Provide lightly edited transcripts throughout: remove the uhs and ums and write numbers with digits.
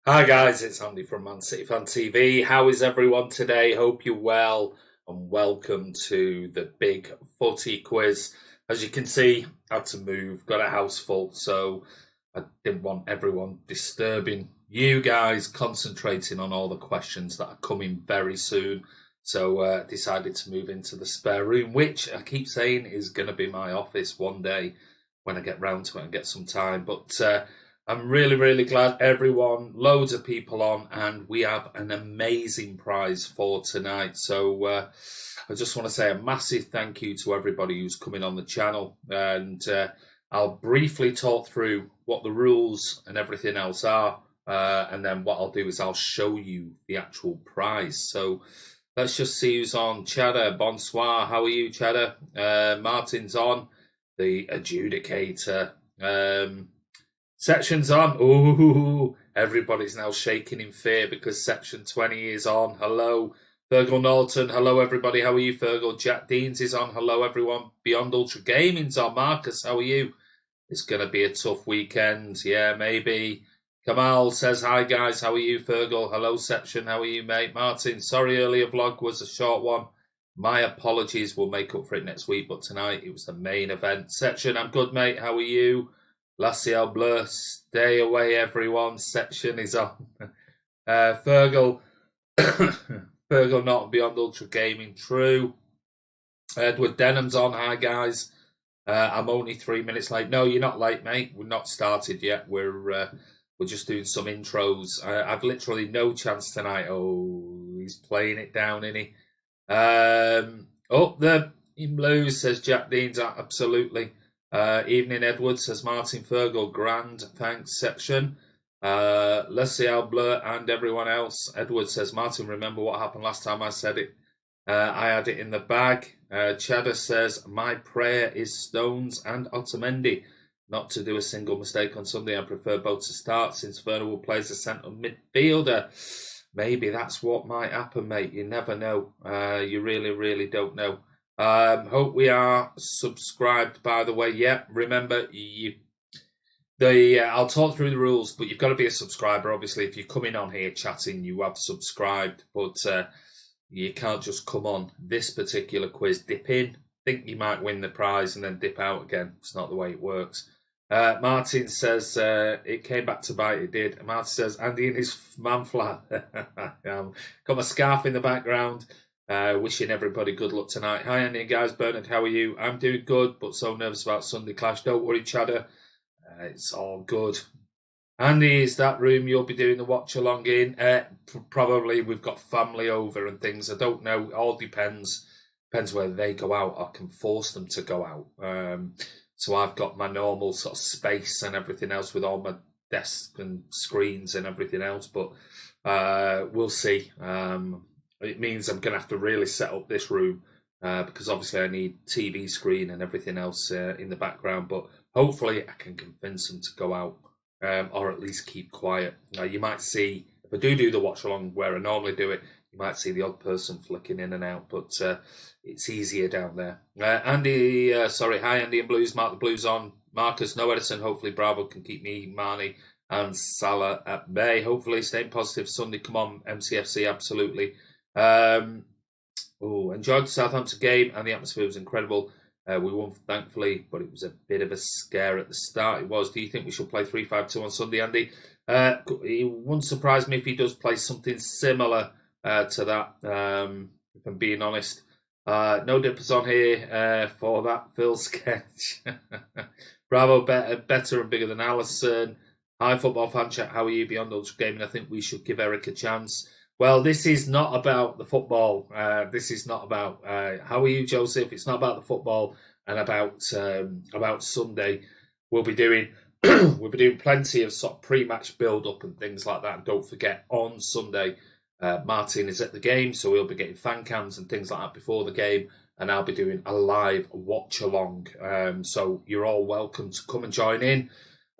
Hi guys, it's Andy from Man City Fan TV. How is everyone today? Hope you're well and welcome to the big footy quiz. As you can see, I had to move, got a house full, so I didn't want everyone disturbing you guys, concentrating on all the questions that are coming very soon. So decided to move into the spare room, which I keep saying is going to be my office one day when I get round to it and get some time. But I'm really, really glad everyone, loads of people on, and we have an amazing prize for tonight. So I just want to say a massive thank you to everybody who's coming on the channel. And I'll briefly talk through what the rules and everything else are. And then what I'll do is I'll show you the actual prize. So let's just see who's on. Cheddar, bonsoir. How are you, Cheddar? Martin's on, the adjudicator. Section's on. Ooh, everybody's now shaking in fear because section 20 is on. Hello, Fergal Norton. Hello, everybody. How are you, Fergal? Jack Deans is on. Hello, everyone. Beyond Ultra Gaming's on. Marcus, how are you? It's going to be a tough weekend. Yeah, maybe. Kamal says, hi, guys. How are you, Fergal? Hello, section. How are you, mate? Martin, sorry, earlier vlog was a short one. My apologies. We'll make up for it next week, but tonight it was the main event. Section, I'm good, mate. How are you? La Ciel Bleu, stay away, everyone. Section is on. Fergal, Fergal not Beyond Ultra Gaming, true. Edward Denham's on. Hi, guys. I'm only 3 minutes late. No, you're not late, mate. We're not started yet. We're just doing some intros. I've literally no chance tonight. Oh, he's playing it down, isn't he? Up there in blues, says Jack Deans. Absolutely. Evening, Edward, says Martin Fergal. Grand, thanks, section. Leslie Albler and everyone else. Edward says, Martin, remember what happened last time I said it? I had it in the bag. Cheddar says, my prayer is Stones and Otamendi not to do a single mistake on Sunday. I prefer both to start since Vernon plays a centre midfielder. Maybe that's what might happen, mate. You never know. You really, really don't know. Hope we are subscribed, by the way. Yeah, remember, I'll talk through the rules, but you've got to be a subscriber. Obviously, if you're coming on here chatting, you have subscribed, but you can't just come on this particular quiz, dip in, think you might win the prize, and then dip out again. It's not the way it works. Martin says it came back to bite. It did. Martin says Andy in his man flat. Got my scarf in the background. Wishing everybody good luck tonight. Hi, Andy, guys. Bernard, how are you? I'm doing good, but so nervous about Sunday clash. Don't worry, Cheddar. It's all good. Andy, is that room you'll be doing the watch along in? Probably. We've got family over and things. I don't know. It all depends. Depends whether they go out. I can force them to go out. So I've got my normal sort of space and everything else with all my desk and screens and everything else. But we'll see. It means I'm going to have to really set up this room because obviously I need TV screen and everything else in the background. But hopefully I can convince them to go out or at least keep quiet. You might see, if I do the watch along where I normally do it, you might see the odd person flicking in and out, but it's easier down there. Andy, hi, Andy and Blues. Mark the Blues on. Marcus, no Edison. Hopefully Bravo can keep me, Marnie, and Salah at bay. Hopefully staying positive Sunday. Come on, MCFC, absolutely. Enjoyed the Southampton game and the atmosphere was incredible. We won, thankfully, but it was a bit of a scare at the start. It was. Do you think we should play 3-5-2 on Sunday, Andy? It wouldn't surprise me if he does play something similar to that, if I'm being honest. No dippers on here for that Phil sketch. Bravo, better and bigger than Allison. Hi, football fan chat. How are you? Beyond Ultra Gaming. I think we should give Eric a chance. Well, this is not about the football. This is not about how are you, Joseph? It's not about the football and about Sunday. We'll be doing plenty of sort of pre-match build-up and things like that. And don't forget, on Sunday, Martin is at the game, so we'll be getting fan cams and things like that before the game, and I'll be doing a live watch-along. So you're all welcome to come and join in,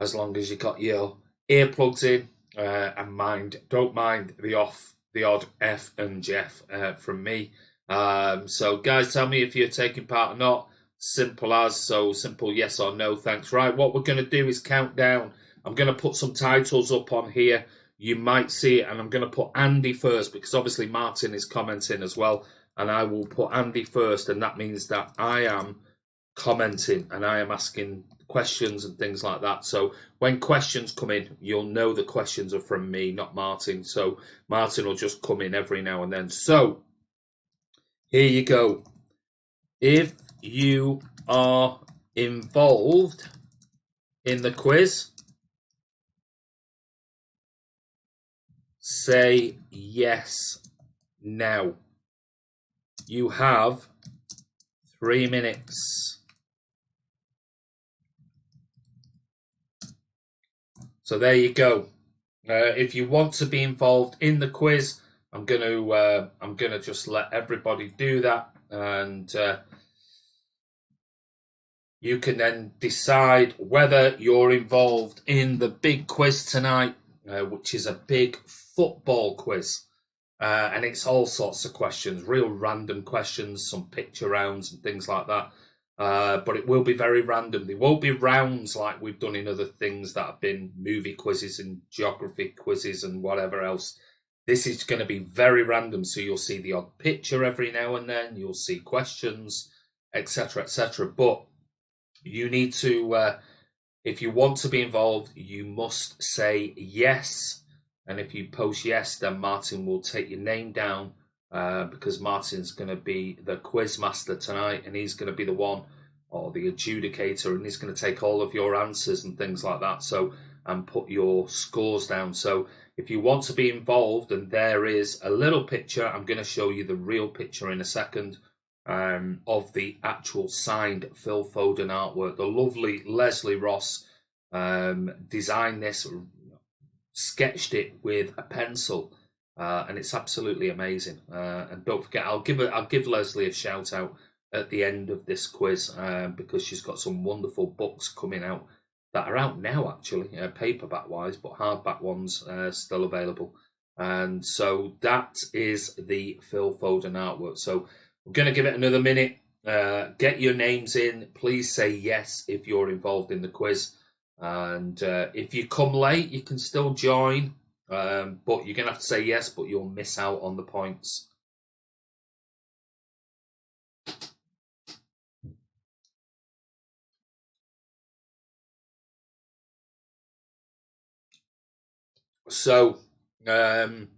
as long as you got your earplugs in and don't mind the odd F and Jeff from me. So guys, tell me if you're taking part or not. Simple yes or no, thanks. Right, what we're going to do is count down. I'm going to put some titles up on here. you might see it, and I'm going to put Andy first because obviously Martin is commenting as well, and I will put Andy first, and that means that I am commenting and I am asking questions and things like that. So when questions come in, you'll know the questions are from me, not Martin. So Martin will just come in every now and then. So here you go. If you are involved in the quiz, say yes now. You have 3 minutes. So there you go. If you want to be involved in the quiz, I'm gonna just let everybody do that, and you can then decide whether you're involved in the big quiz tonight, which is a big football quiz. And it's all sorts of questions, real random questions, some picture rounds and things like that. But it will be very random. There won't be rounds like we've done in other things that have been movie quizzes and geography quizzes and whatever else. This is going to be very random. So you'll see the odd picture every now and then. You'll see questions, etc., etc. But you need to, if you want to be involved, you must say yes. And if you post yes, then Martin will take your name down because Martin's going to be the quiz master tonight, and he's going to be the one, or the adjudicator, and he's going to take all of your answers and things like that. So, and put your scores down. So if you want to be involved, and there is a little picture, I'm going to show you the real picture in a second of the actual signed Phil Foden artwork. The lovely Leslie Ross designed this, sketched it with a pencil, and it's absolutely amazing. And don't forget, I'll give Leslie a shout out at the end of this quiz because she's got some wonderful books coming out that are out now, actually, paperback wise, but hardback ones still available. And so that is the Phil Foden artwork. So we're going to give it another minute. Get your names in. Please say yes if you're involved in the quiz. And if you come late, you can still join, but you're going to have to say yes, but you'll miss out on the points. So I'll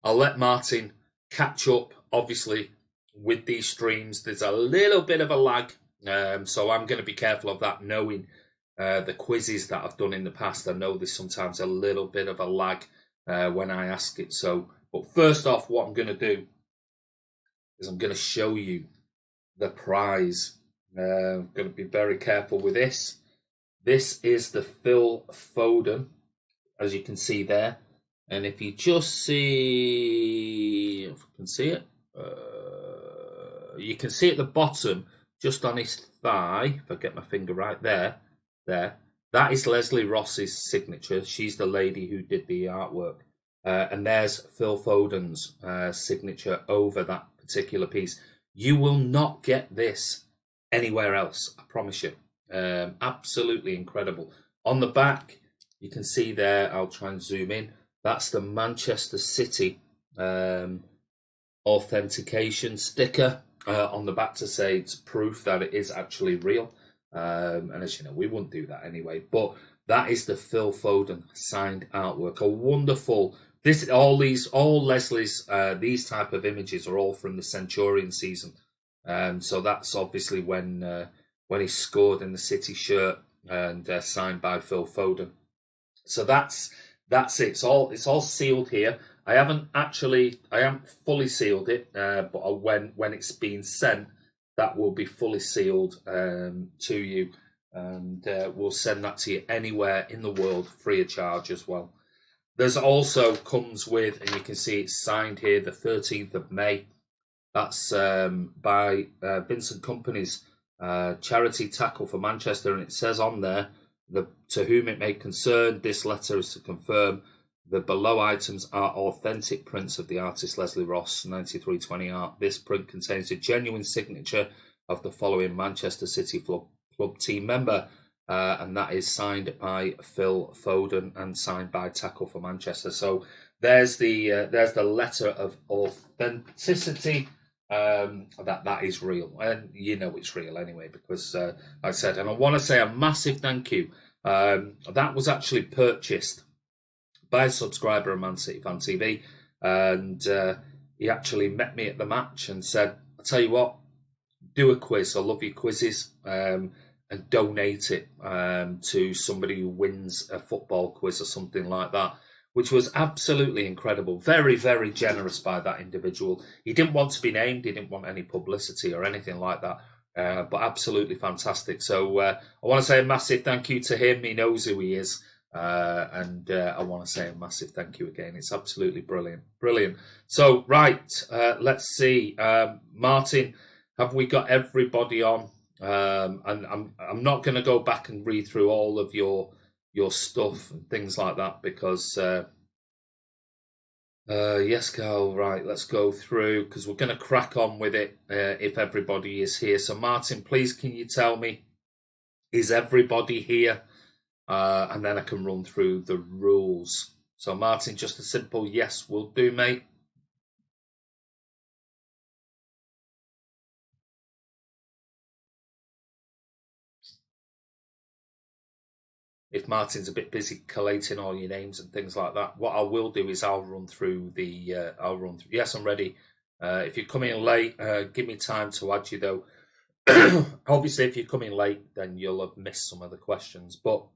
let Martin catch up, obviously, with these streams. There's a little bit of a lag, so I'm going to be careful of that, knowing the quizzes that I've done in the past. I know there's sometimes a little bit of a lag when I ask it. So, but first off, what I'm going to do is I'm going to show you the prize. I'm going to be very careful with this. This is the Phil Foden, as you can see there. And if you just see, if I can see it, you can see at the bottom, just on his thigh, if I get my finger right there, that is Leslie Ross's signature. She's the lady who did the artwork. And there's Phil Foden's signature over that particular piece. You will not get this anywhere else, I promise you. Absolutely incredible. On the back, you can see there, I'll try and zoom in, that's the Manchester City authentication sticker on the back to say it's proof that it is actually real. And as you know, we wouldn't do that anyway. But that is the Phil Foden signed artwork. A wonderful. All Leslie's these type of images are all from the Centurion season. So that's obviously when he scored in the City shirt and signed by Phil Foden. So that's it. It's all sealed here. I haven't fully sealed it, but when it's been sent, that will be fully sealed to you, and we'll send that to you anywhere in the world free of charge as well. There's also comes with, and you can see it's signed here, the 13th of May. That's by Vincent Kompany's charity tackle for Manchester, and it says on there, to whom it may concern, this letter is to confirm the below items are authentic prints of the artist Leslie Ross, 9320 art. This print contains a genuine signature of the following Manchester City Club team member: and that is signed by Phil Foden and signed by Tackle for Manchester. So there's the letter of authenticity. That is real, and you know it's real anyway because I said, and I want to say a massive thank you. That was actually purchased by a subscriber of Man City Fan TV, and he actually met me at the match and said, "I'll tell you what, do a quiz. I love your quizzes." And donate it to somebody who wins a football quiz or something like that, which was absolutely incredible. Very, very generous by that individual. He didn't want to be named. He didn't want any publicity or anything like that, but absolutely fantastic. So I want to say a massive thank you to him. He knows who he is. And I want to say a massive thank you again. It's absolutely brilliant. Brilliant. So, right, let's see. Martin, have we got everybody on? And I'm not going to go back and read through all of your stuff and things like that because yes, Carl. Right, let's go through because we're going to crack on with it if everybody is here. So, Martin, please, can you tell me, is everybody here? And then I can run through the rules. So, Martin, just a simple yes will do, mate. If Martin's a bit busy collating all your names and things like that, what I will do is I'll run through the. Yes, I'm ready. If you're coming late, give me time to add you though. Obviously, if you're coming late, then you'll have missed some of the questions. But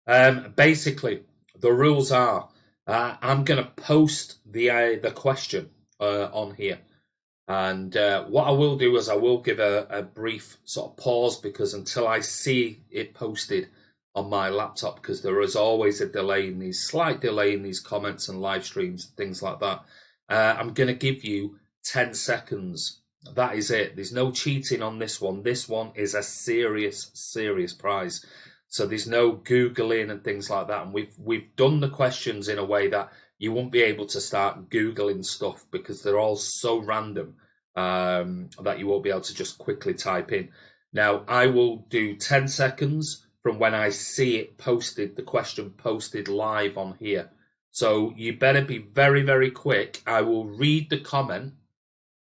basically, the rules are: I'm going to post the question on here. And what I will do is I will give a brief sort of pause because until I see it posted on my laptop, because there is always a slight delay in these comments and live streams and things like that. I'm going to give you 10 seconds. That is it. There's no cheating on this one. This one is a serious, serious prize. So there's no Googling and things like that. And we've done the questions in a way that you won't be able to start Googling stuff because they're all so random that you won't be able to just quickly type in. Now, I will do 10 seconds from when I see it posted, the question posted live on here. So you better be very, very quick. I will read the comment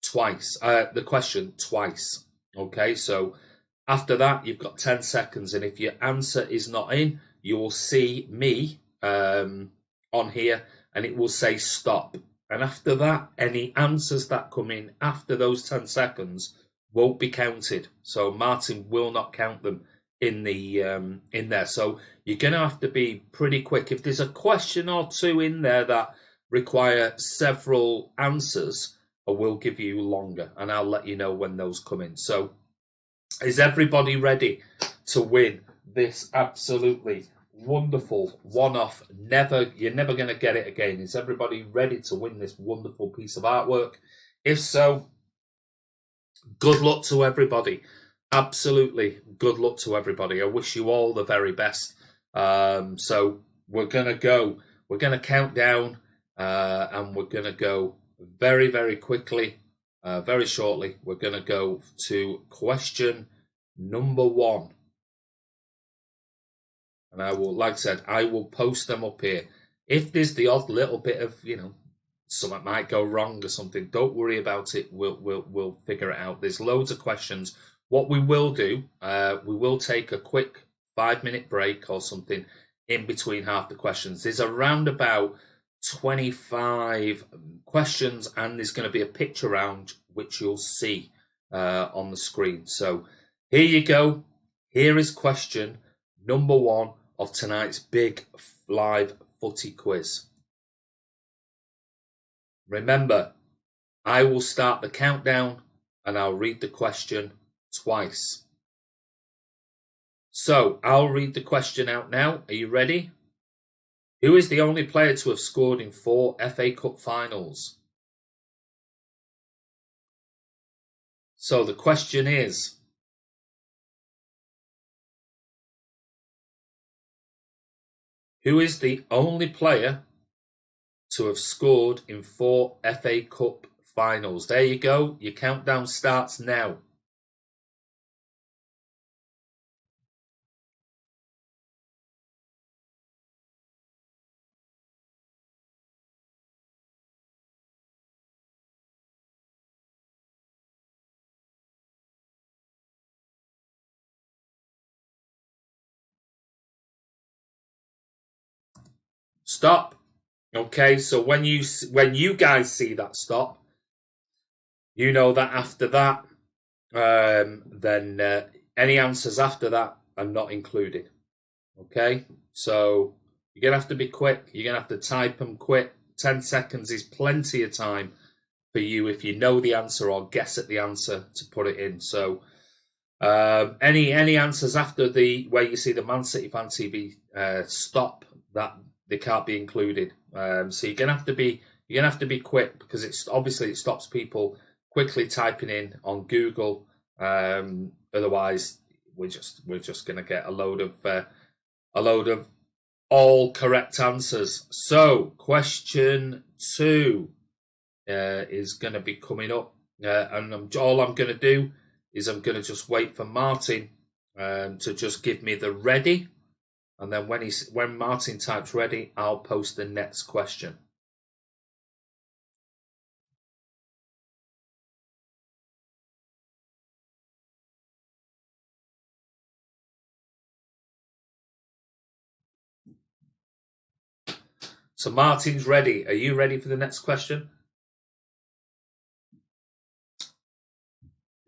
twice, the question twice. Okay, so after that, you've got 10 seconds. And if your answer is not in, you will see me on here and it will say stop. And after that, any answers that come in after those 10 seconds won't be counted. So Martin will not count them in there. So you're going to have to be pretty quick. If there's a question or two in there that require several answers, I will give you longer and I'll let you know when those come in. So is everybody ready to win this absolutely wonderful one-off? You're never going to get it again. Is everybody ready to win this wonderful piece of artwork? If so, good luck to everybody. Absolutely good luck to everybody. I wish you all the very best. So we're going to go. We're going to count down and we're going to go very, very quickly. Very shortly, we're going to go to question number 1. And I will, like I said, I will post them up here. If there's the odd little bit of, something might go wrong or something, don't worry about it. We'll figure it out. There's loads of questions. What we will do, we will take a quick 5-minute break or something in between half the questions. There's around about 25 questions and there's going to be a picture round which you'll see on the screen. So here you go. Here is question number 1 of tonight's big live footy quiz. Remember, I will start the countdown and I'll read the question twice. So I'll read the question out now. Are you ready? Who is the only player to have scored in 4 FA Cup finals? So the question is, who is the only player to have scored in 4 FA Cup finals? There you go. Your countdown starts now. Stop. Okay, so when you guys see that stop, you know that after that, then any answers after that are not included. Okay, so you're gonna have to be quick. You're gonna have to type them quick. 10 seconds is plenty of time for you if you know the answer or guess at the answer to put it in. So any answers after the where you see the Man City Fan TV stop, that they can't be included. So you're gonna have to be quick, because it's obviously it stops people quickly typing in on Google. Otherwise, we're just gonna get a load of all correct answers. So question 2 is going to be coming up, and all I'm going to do is I'm going to just wait for Martin to just give me the ready, and then when Martin types ready, I'll post the next question. So Martin's ready. Are you ready for the next question?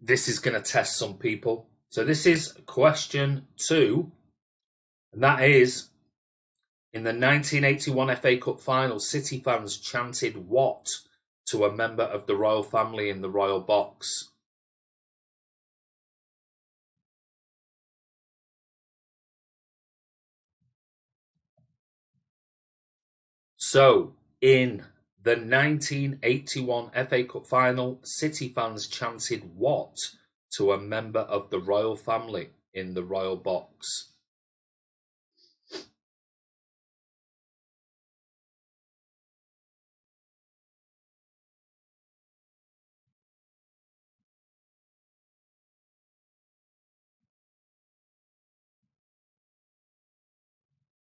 This is going to test some people. So this is question 2, and that is, in the 1981 FA Cup final, City fans chanted what to a member of the royal family in the royal box? So, in the 1981 FA Cup final, City fans chanted what to a member of the royal family in the royal box?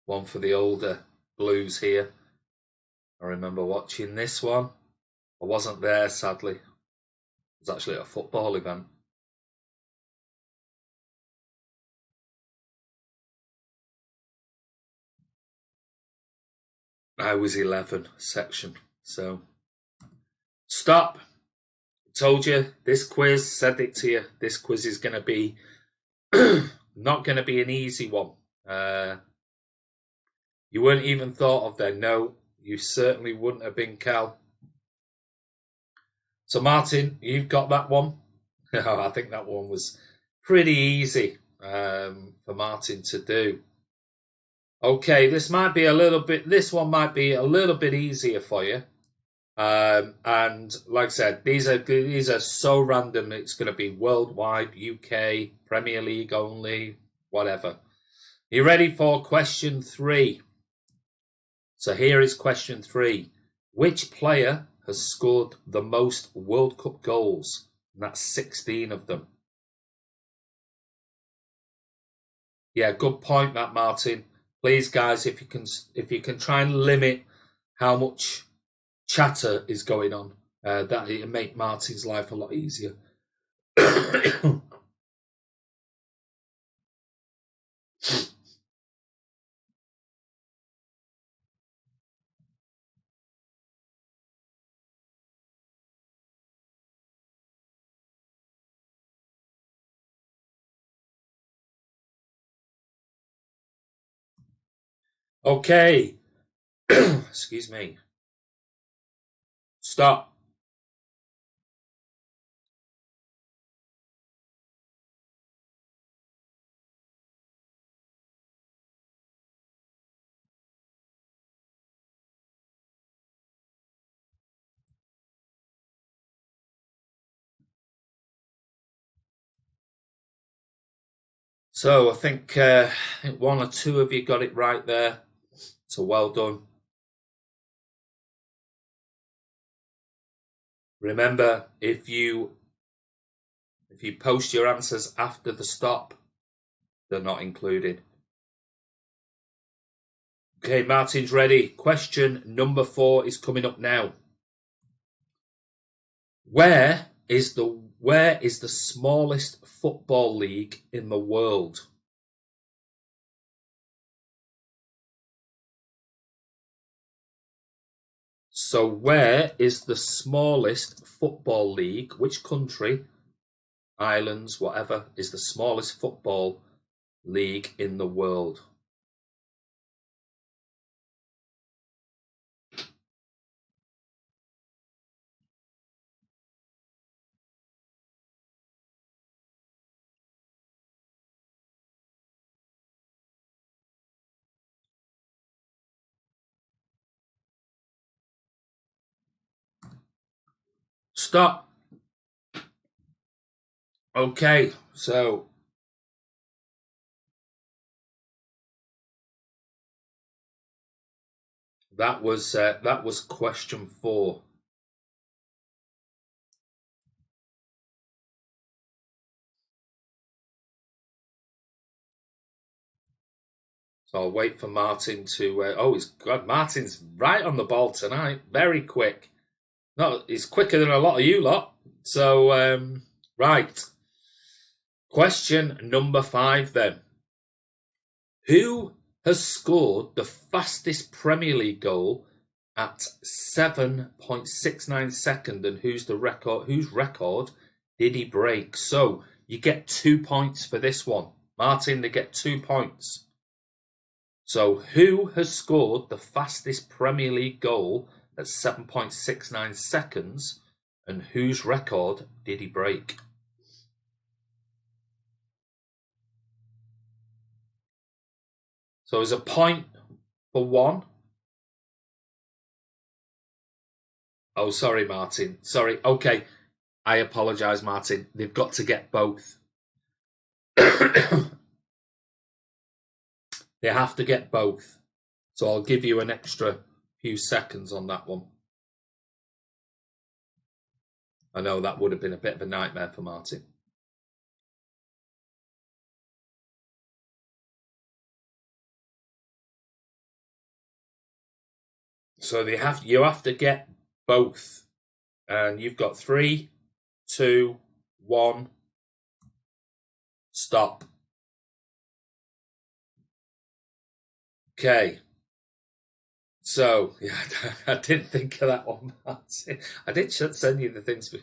One for the older Blues here. I remember watching this one. I wasn't there, sadly. It was actually at a football event. I was 11 section. So, stop. Told you, this quiz, said it to you, this quiz is going to be not going to be an easy one. You weren't even thought of then. No, you certainly wouldn't have been, Cal. So, Martin, you've got that one. I think that one was pretty easy for Martin to do. Okay, this one might be a little bit easier for you. And like I said, these are so random. It's going to be worldwide, UK, Premier League only, whatever. You ready for question 3? So here is question 3. Which player has scored the most World Cup goals? And that's 16 of them. Yeah, good point, that, Martin. Please, guys, if you can try and limit how much chatter is going on, that it'll make Martin's life a lot easier. Okay. Excuse me. Stop. So I think one or two of you got it right there. So well done. Remember, if you post your answers after the stop, they're not included. Okay, Martin's ready. Question number 4 is coming up now. Where is the smallest football league in the world? So where is the smallest football league? Which country, islands, whatever, is the smallest football league in the world? Stop. Okay, so that was question 4. So I'll wait for Martin to. Martin's right on the ball tonight. Very quick. No, he's quicker than a lot of you lot. So right. Question number 5 then. Who has scored the fastest Premier League goal at 7.69 seconds, and whose record did he break? So you get 2 points for this one. Martin, they get 2 points. So who has scored the fastest Premier League goal at 7.69 seconds, and whose record did he break? So there's a point for one. Oh, sorry, Martin. Sorry. Okay. I apologise, Martin. They've got to get both. They have to get both. So I'll give you an extra few seconds on that one. I know that would have been a bit of a nightmare for Martin. So you have to get both. And you've got 3, 2, 1. Stop. Okay. So, yeah, I didn't think of that one, Martin. I did send you the things.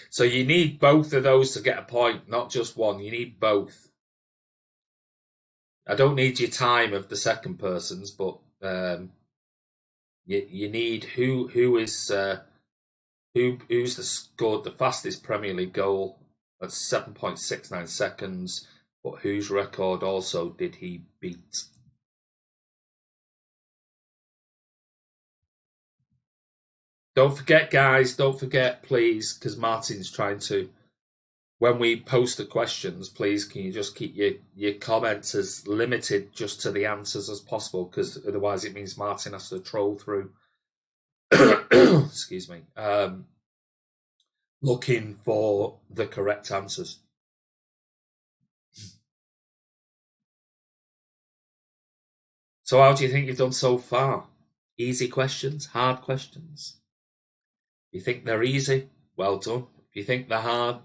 So you need both of those to get a point, not just one. You need both. I don't need your time of the second person's, but you need who's scored the fastest Premier League goal at 7.69 seconds, but whose record also did he beat? Don't forget, guys, don't forget, please, because Martin's trying to. When we post the questions, please, can you just keep your comments as limited just to the answers as possible, because otherwise it means Martin has to troll through. Excuse me. Looking for the correct answers. So how do you think you've done so far? Easy questions, hard questions? You think they're easy? Well done. If you think they're hard,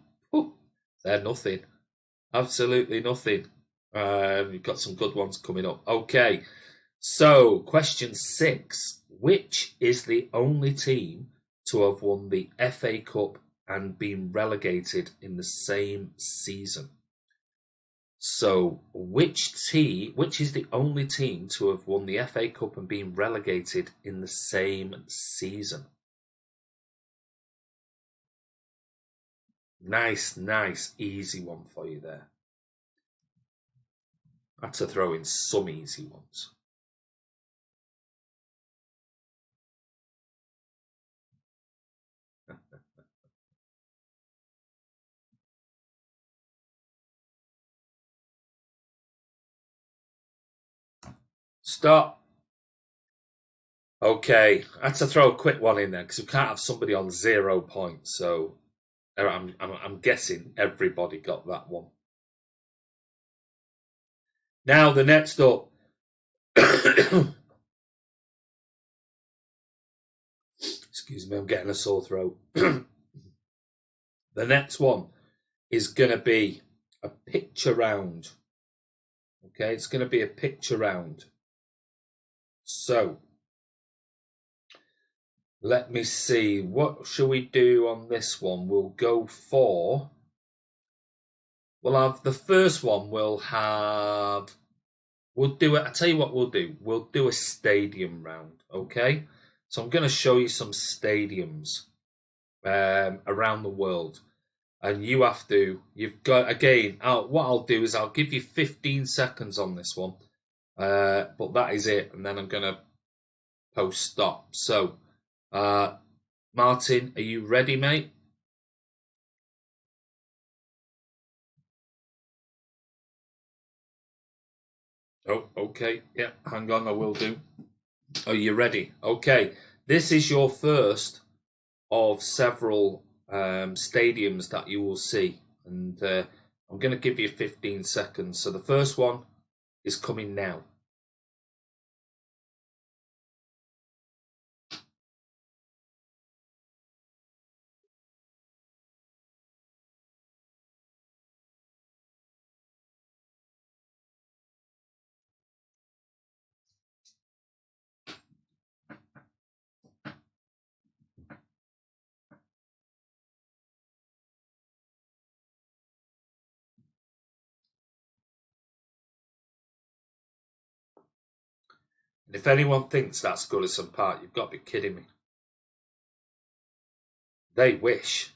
they're nothing. Absolutely nothing. You've got some good ones coming up. Okay, so question 6. Which is the only team to have won the FA Cup and been relegated in the same season? So which is the only team to have won the FA Cup and been relegated in the same season? Nice, easy one for you there. I had to throw in some easy ones. Stop. Okay, I had to throw a quick one in there because we can't have somebody on 0 points. So I'm guessing everybody got that one. Now the next up. Excuse me, I'm getting a sore throat. The next one is going to be a picture round. Okay, it's going to be a picture round. So Let me see. What shall we do on this one? We'll go for. We'll have the first one. We'll do it. I tell you what we'll do. We'll do a stadium round. Okay. So I'm going to show you some stadiums around the world, and you've got again. What I'll do is I'll give you 15 seconds on this one, but that is it, and then I'm going to post stop. So, Martin, are you ready, mate? Oh, okay. Yeah, hang on, I will do. Are you ready? Okay. This is your first of several stadiums that you will see. And I'm going to give you 15 seconds. So the first one is coming now. And if anyone thinks that's Goodison Park, you've got to be kidding me. They wish.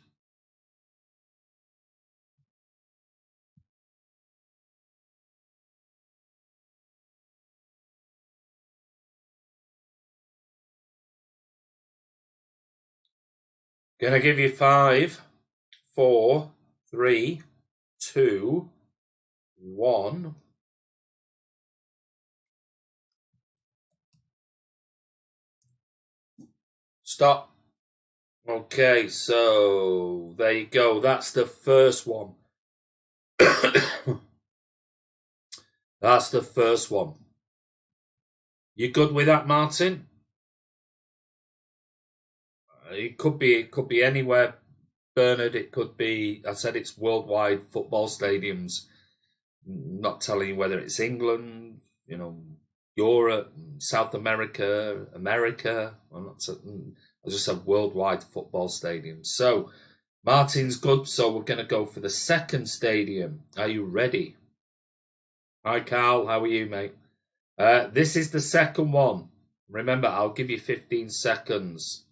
Gonna give you 5, 4, 3, 2, 1. Stop. Okay, so there you go. That's the first one. That's the first one. You good with that, Martin? It could be anywhere, Bernard. It could be. I said it's worldwide football stadiums. Not telling you whether it's England, Europe, South America, America. I just said worldwide football stadiums. So Martin's good. So we're going to go for the second stadium. Are you ready? Hi, Carl. How are you, mate? This is the second one. Remember, I'll give you 15 seconds.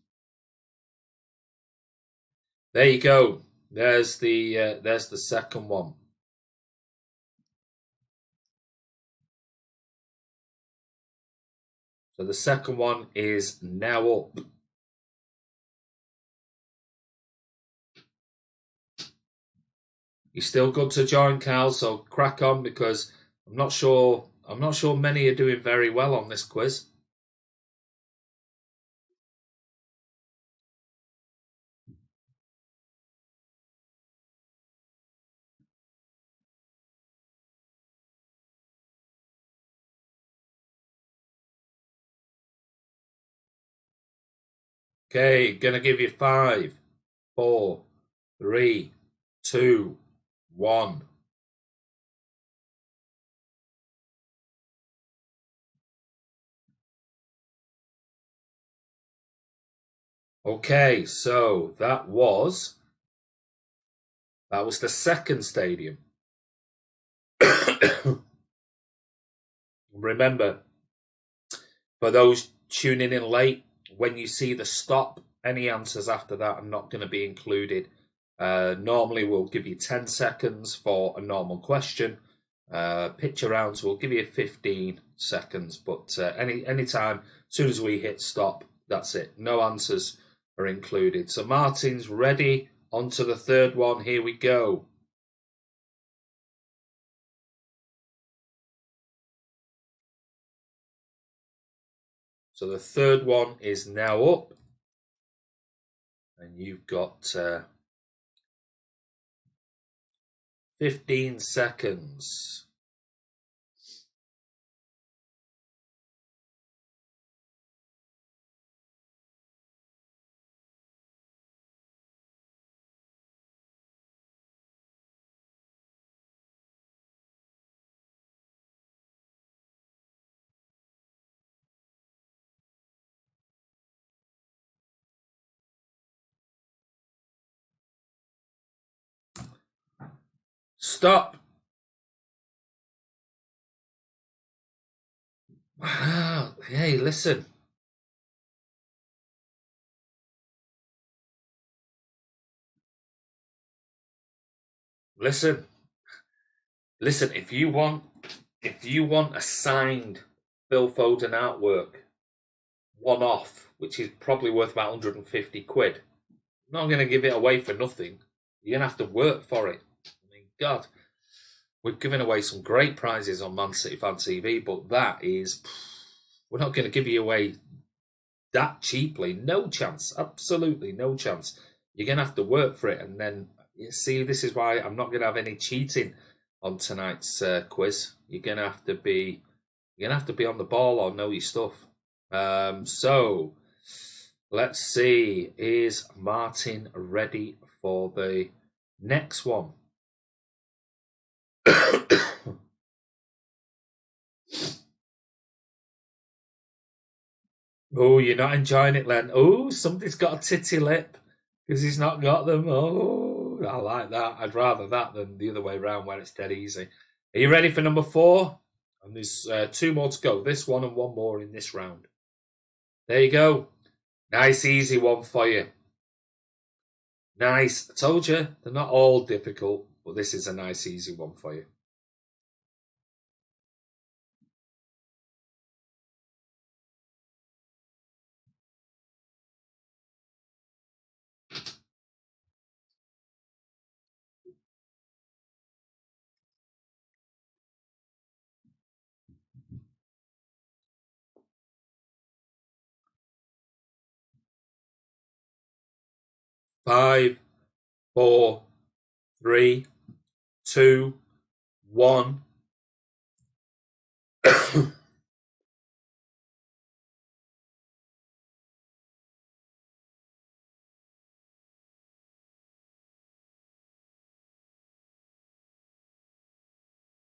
There you go. There's the second one. So the second one is now up. You're still good to join, Carl. So crack on because I'm not sure many are doing very well on this quiz. Okay, gonna give you 5, 4, 3, 2, 1. Okay, so that was the second stadium. Remember, for those tuning in late, when you see the stop, any answers after that are not going to be included. Normally, we'll give you 10 seconds for a normal question. Picture rounds, we'll give you 15 seconds, but any time, as soon as we hit stop, that's it. No answers are included. So Martin's ready. On to the third one. Here we go. So the third one is now up. And you've got 15 seconds. Stop. Wow. Hey, listen. Listen. Listen, if you want a signed Phil Foden artwork, one off, which is probably worth about 150 quid, I'm not going to give it away for nothing. You're going to have to work for it. I mean, God, we've given away some great prizes on Man City Fan TV, but that is, we're not going to give you away that cheaply. No chance. Absolutely no chance. You're going to have to work for it. And then, you see, this is why I'm not going to have any cheating on tonight's quiz. You're going to have to be on the ball or know your stuff. So let's see. Is Martin ready for the next one? Oh, you're not enjoying it, Len. Oh, somebody's got a titty lip because he's not got them. Oh, I like that. I'd rather that than the other way around where it's dead easy. Are you ready for number 4? And there's 2 more to go. This one and 1 more in this round. There you go. Nice, easy one for you. Nice. I told you, they're not all difficult, but this is a nice, easy one for you. Five, 4, 3, 2, 1.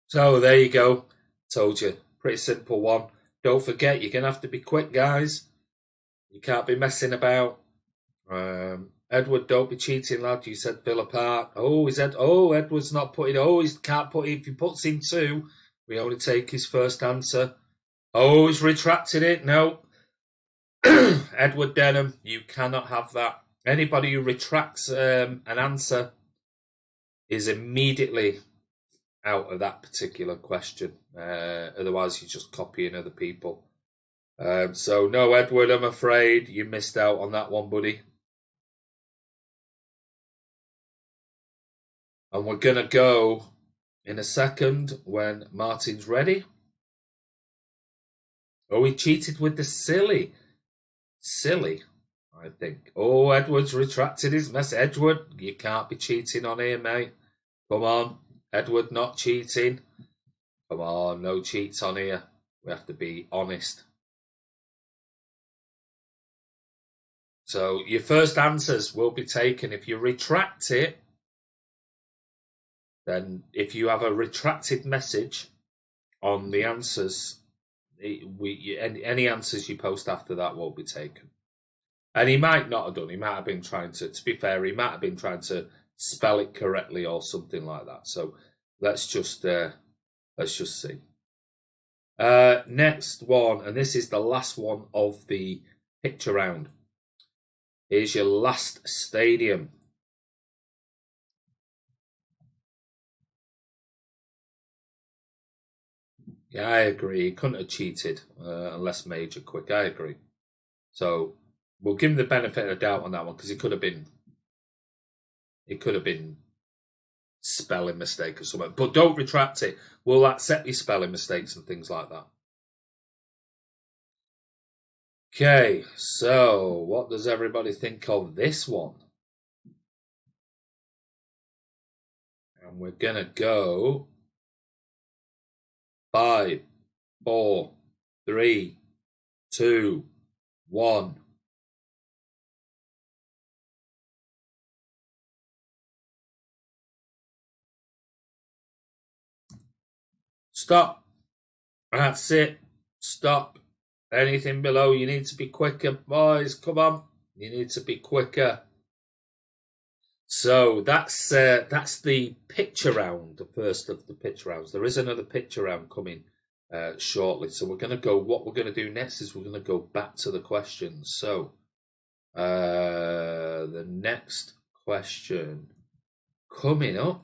So there you go. Told you. Pretty simple one. Don't forget, you're going to have to be quick, guys. You can't be messing about. Edward, don't be cheating, lad. You said Villa Park. Oh, he said, Edward's not putting, he can't put, if he puts in 2, we only take his first answer. Oh, he's retracted it. No. Edward Denham, you cannot have that. Anybody who retracts an answer is immediately out of that particular question. Otherwise, you're just copying other people. So, no, Edward, I'm afraid you missed out on that one, buddy. And we're going to go in a second when Martin's ready. Oh, he cheated with the silly. Silly, I think. Oh, Edward's retracted his mess. Edward, you can't be cheating on here, mate. Come on. Edward not cheating. Come on, no cheats on here. We have to be honest. So your first answers will be taken. If you retract it, then if you have a retracted message on the answers, any answers you post after that won't be taken. And he might not have done. He might have been trying to be fair, he might have been trying to spell it correctly or something like that. So let's just see. Next one, and this is the last one of the picture round. Here's your last stadium. Yeah, I agree. He couldn't have cheated unless Major quick. I agree. So we'll give him the benefit of the doubt on that one because it could have been spelling mistake or something. But don't retract it. We'll accept your spelling mistakes and things like that. Okay, so what does everybody think of this one? And we're gonna go 5, 4, 3, 2, 1. Stop. That's it. Stop. Anything below, you need to be quicker, boys. Come on. You need to be quicker. So that's the picture round, the first of the picture rounds. There is another picture round coming shortly. So we're going to go. What we're going to do next is we're going to go back to the questions. So the next question coming up,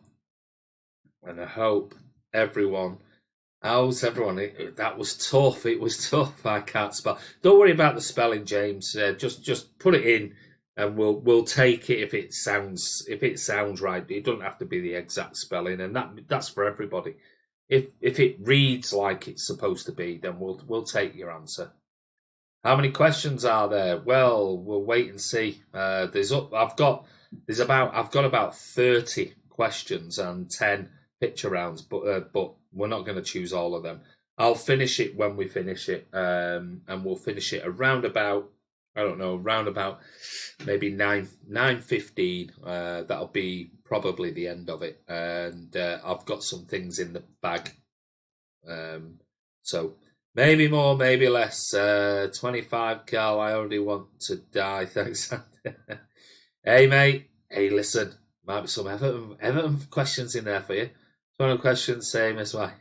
and I hope everyone. How's everyone? That was tough. It was tough. I can't spell. Don't worry about the spelling, James. Just put it in, and we'll take it if it sounds right. It doesn't have to be the exact spelling, and that's for everybody. If it reads like it's supposed to be, then we'll take your answer. How many questions are there? Well, we'll wait and see. I've got about 30 questions and 10 picture rounds, but we're not going to choose all of them. I'll finish it when we finish it, and we'll finish it around about, I don't know, around about maybe 9:15. That'll be probably the end of it, and I've got some things in the bag, so maybe more, maybe less. 25, Carl. I already want to die. Thanks. Hey, mate. Hey, listen. Might be some Everton questions in there for you. 20 questions, same as mine.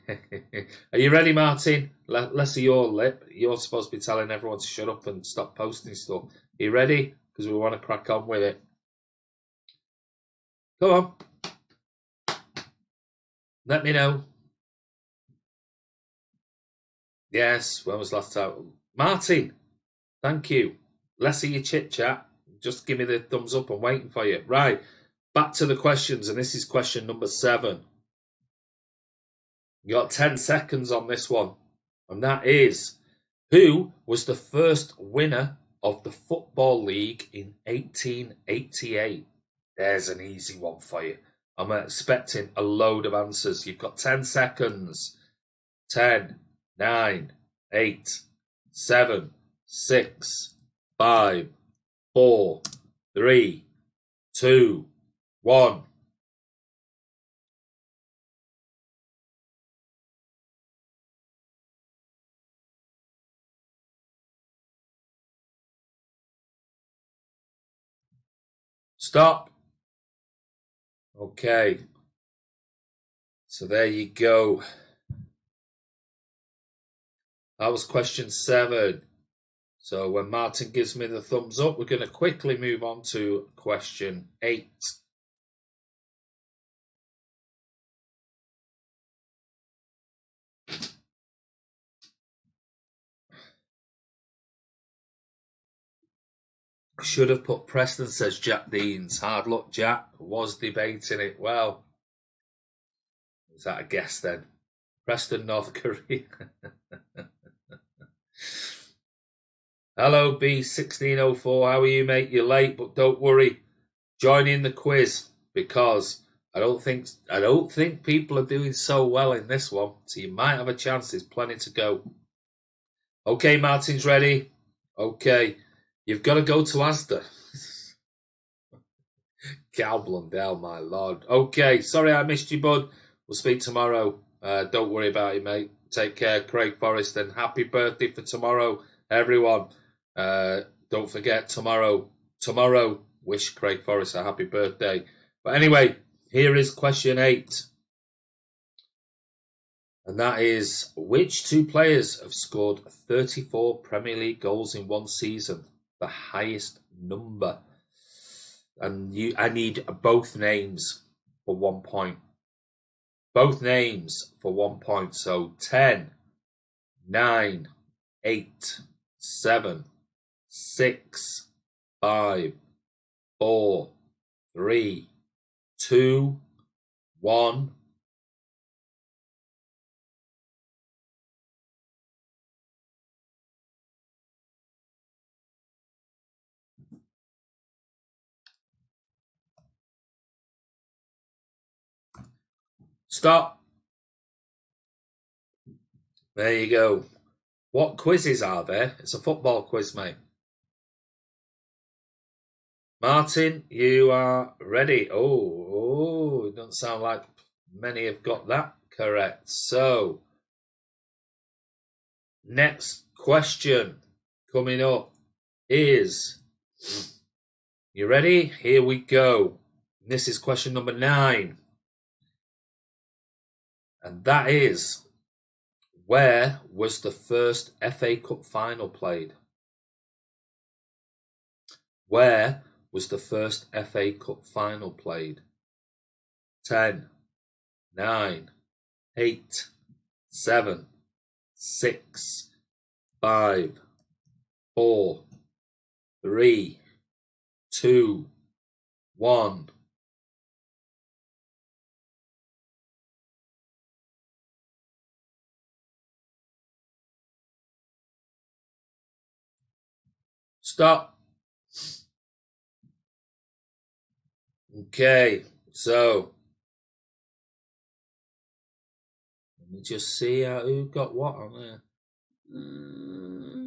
Are you ready, Martin? Less of your lip. You're supposed to be telling everyone to shut up and stop posting stuff. Are you ready? Because we want to crack on with it. Come on. Let me know. Yes, when was last time? Martin, thank you. Less of your chit-chat. Just give me the thumbs up. I'm waiting for you. Right, back to the questions, and this is question number 7. You got 10 seconds on this one, and that is, who was the first winner of the Football League in 1888? There's an easy one for you. I'm expecting a load of answers. You've got 10 seconds. 10, 9, 8, 7, 6, 5, 4, 3, 2, 1. Stop. Okay. So there you go. That was question 7. So when Martin gives me the thumbs up, we're going to quickly move on to question 8. Should have put Preston, says Jack Deans. Hard luck, Jack. Was debating it. Well, is that a guess then? Preston, North Korea. Hello, B1604. How are you, mate? You're late, but don't worry. Join in the quiz, because I don't think people are doing so well in this one. So you might have a chance. There's plenty to go. Okay, Martin's ready. Okay, you've got to go to Asda. Cal Blundell, my lord. Okay, sorry I missed you, bud. We'll speak tomorrow. Don't worry about it, mate. Take care, Craig Forrest, and happy birthday for tomorrow, everyone. Don't forget tomorrow. Wish Craig Forrest a happy birthday. But anyway, here is question 8. And that is, which 2 players have scored 34 Premier League goals in one season? The highest number. And I need both names for 1 point. Both names for 1 point. So 10, 9, 8, 7, 6, 5, 4, 3, 2, 1. Stop. There you go. What quizzes are there? It's a football quiz, mate. Martin, you are ready. Oh, it doesn't sound like many have got that correct. So, next question coming up is, you ready? Here we go. This is question number 9. And that is, where was the first FA Cup final played? Where was the first FA Cup final played? 10, 9, 8, 7, 6, 5, 4, 3, 2, 1. Stop. Okay, so let me just see who got what on there.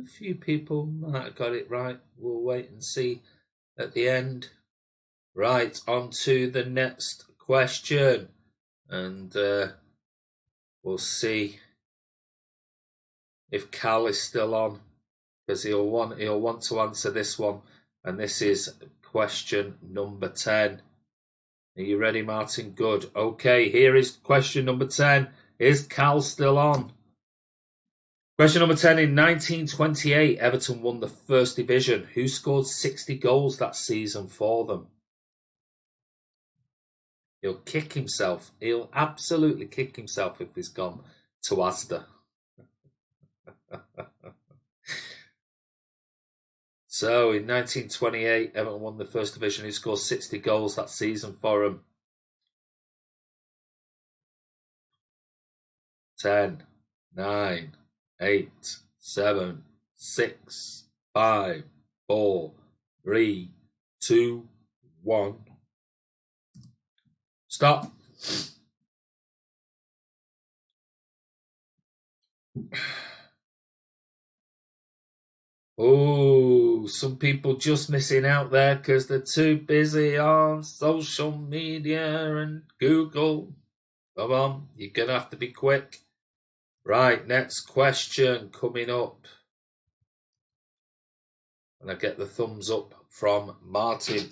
A few people might have got it right. We'll wait and see at the end. Right, on to the next question. And we'll see if Cal is still on, because he'll want to answer this one. And this is question number 10. Are you ready, Martin? Good. Okay, here is question number 10. Is Cal still on? Question number 10. In 1928, Everton won the First Division. Who scored 60 goals that season for them? He'll kick himself. He'll absolutely kick himself if he's gone to Asda. So, in 1928, Everton won the First Division. Who scored 60 goals that season for them? 10, 9, 8, 7, 6, 5, 4, 3, 2, 1. Stop. Oh, some people just missing out there because they're too busy on social media and Google. Come on, you're going to have to be quick. Right, next question coming up. And I get the thumbs up from Martin.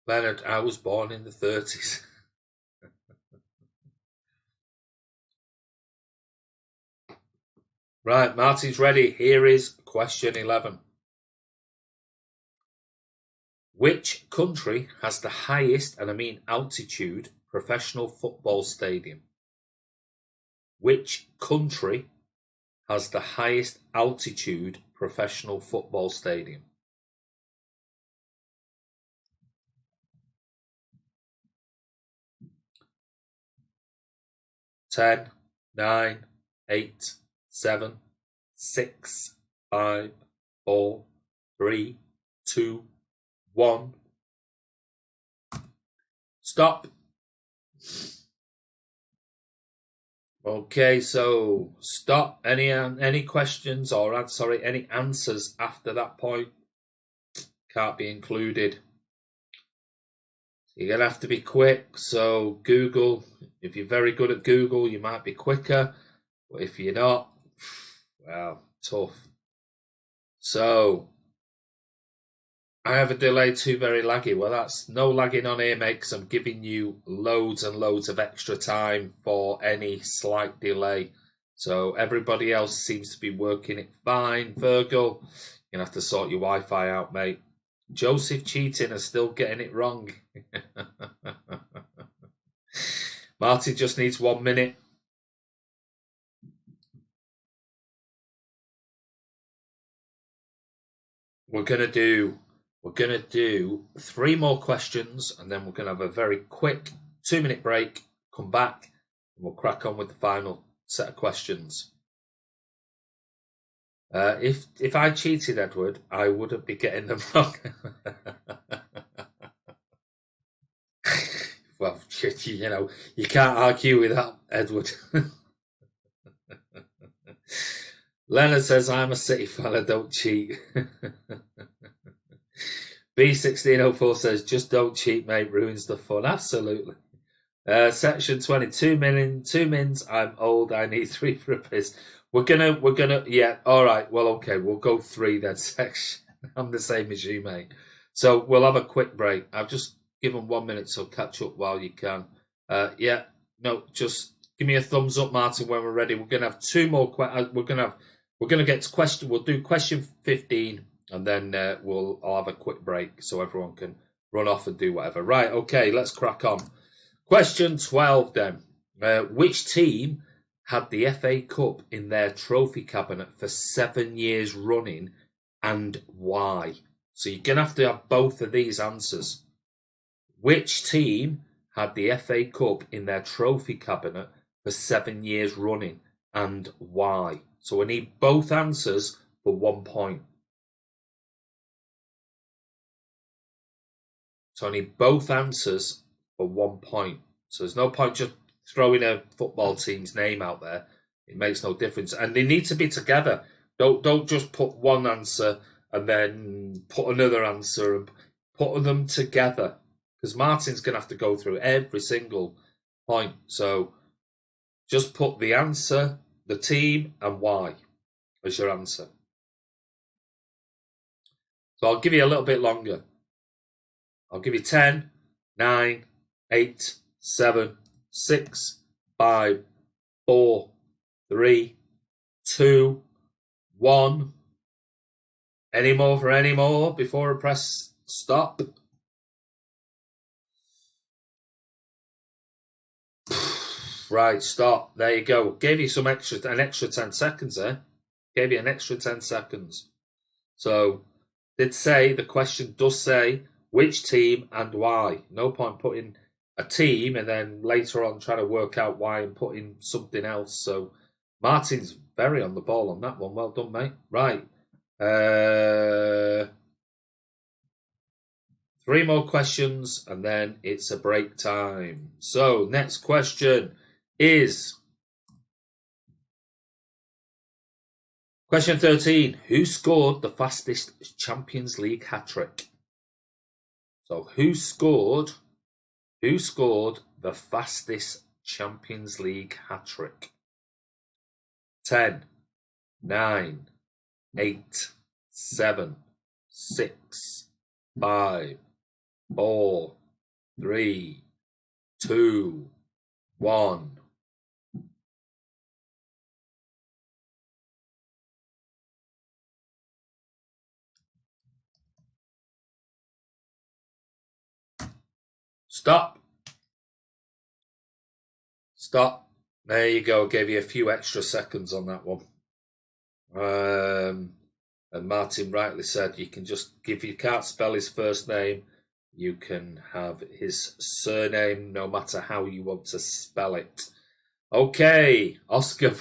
Leonard, I was born in the 30s. Right, Martin's ready. Here is question 11. Which country has the highest, and I mean altitude, professional football stadium? Which country has the highest altitude professional football stadium? Ten, 9, 8, 7, 6, 5, 4, 3, 2, 1. Stop. Okay, so stop. Any questions or any answers after that point can't be included. You're gonna have to be quick. So Google, if you're very good at Google, you might be quicker. But if you're not, well, tough. So I have a delay too very laggy. Well, that's no lagging on here, mate, because I'm giving you loads and loads of extra time for any slight delay. So everybody else seems to be working it fine. Virgil, you're going to have to sort your Wi-Fi out, mate. Joseph cheating and still getting it wrong. Martin just needs 1 minute. We're gonna do 3 more questions, and then we're gonna have a very quick 2-minute break. Come back, and we'll crack on with the final set of questions. If I cheated, Edward, I wouldn't be getting them wrong. Well, you know, you can't argue with that, Edward. Leonard says, I'm a City fan, I don't cheat. B1604 says, just don't cheat, mate, ruins the fun. Absolutely. Section 20, 2 mins. I'm old. I need 3 for a piss. We're gonna, yeah. All right. Well, okay. We'll go 3 then. Section. I'm the same as you, mate. So we'll have a quick break. I've just given 1 minute, so catch up while you can. Yeah. No, just give me a thumbs up, Martin, when we're ready. We're gonna have 2 more. We're gonna get to question. We'll do question 15, and then I'll have a quick break so everyone can run off and do whatever. Right. Okay. Let's crack on. Question 12 then. Which team had the FA Cup in their trophy cabinet for 7 years running, and why? So you're going to have both of these answers. Which team had the FA Cup in their trophy cabinet for 7 years running, and why? So I need both answers for 1 point. So I need both answers for 1 point. So there's no point just throwing a football team's name out there. It makes no difference. And they need to be together. Don't just put one answer and then put another answer and put them together. Because Martin's going to have to go through every single point. So just put the answer, the team, and why as your answer. So I'll give you a little bit longer. I'll give you 10, 9, 8, 7, 6, 5, 4, 3, 2, 1. Any more for any more before I press stop? Right, stop. There you go. Gave you an extra 10 seconds there. Gave you an extra 10 seconds. So, the question does say which team and why. No point putting a team and then later on trying to work out why and putting something else. So Martin's very on the ball on that one. Well done, mate. Right. 3 more questions and then it's a break time. So next question is question 13. Who scored the fastest Champions League hat-trick? So who scored the fastest Champions League hat-trick? 10, 9, 8, 7, 6, 5, 4, 3, 2, 1. Stop. Stop. There you go. Gave you a few extra seconds on that one. And Martin rightly said you can just you can't spell his first name, you can have his surname no matter how you want to spell it. Okay, Oscar.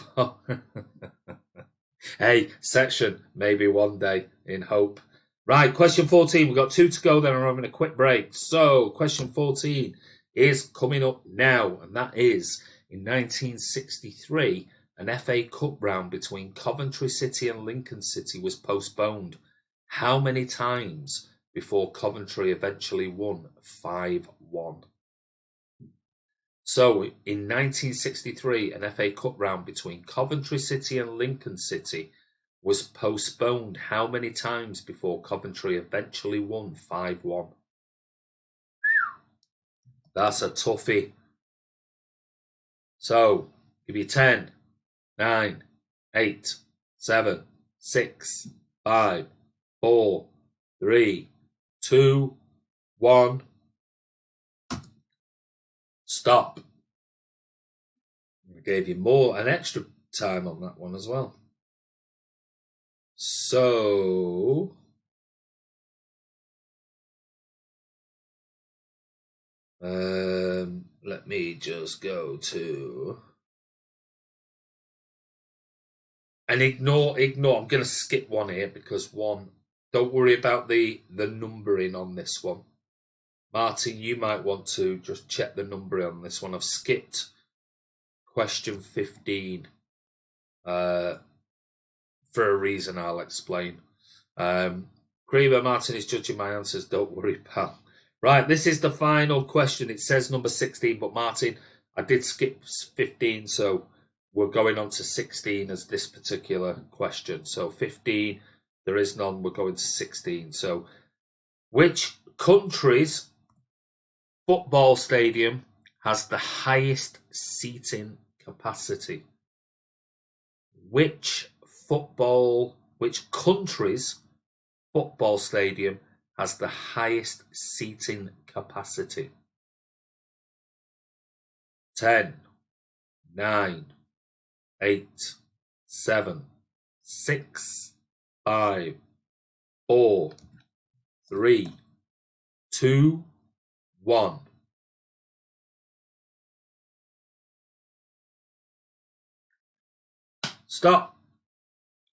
Hey, section, maybe one day in hope. Right, question 14. We've got 2 to go then, and we're having a quick break. So, question 14 is coming up now, and that is in 1963, an FA Cup round between Coventry City and Lincoln City was postponed. How many times before Coventry eventually won 5-1? So, in 1963, an FA Cup round between Coventry City and Lincoln City was postponed how many times before Coventry eventually won 5-1? That's a toughie. So, give you 10, 9, 8, 7, 6, 5, 4, 3, 2, 1. Stop. I gave you an extra time on that one as well. So, let me just go to, and ignore. I'm going to skip one here because don't worry about the numbering on this one. Martin, you might want to just check the numbering on this one. I've skipped question 15 for a reason I'll explain. Creamer Martin is judging my answers. Don't worry, pal. Right, this is the final question. It says number 16, but Martin, I did skip 15, so we're going on to 16 as this particular question. So 15, there is none. We're going to 16. So, which country's football stadium has the highest seating capacity? Which country's football stadium has the highest seating capacity? 10, 9, 8, 7, 6, 5, 4, 3, 2, 1. Stop.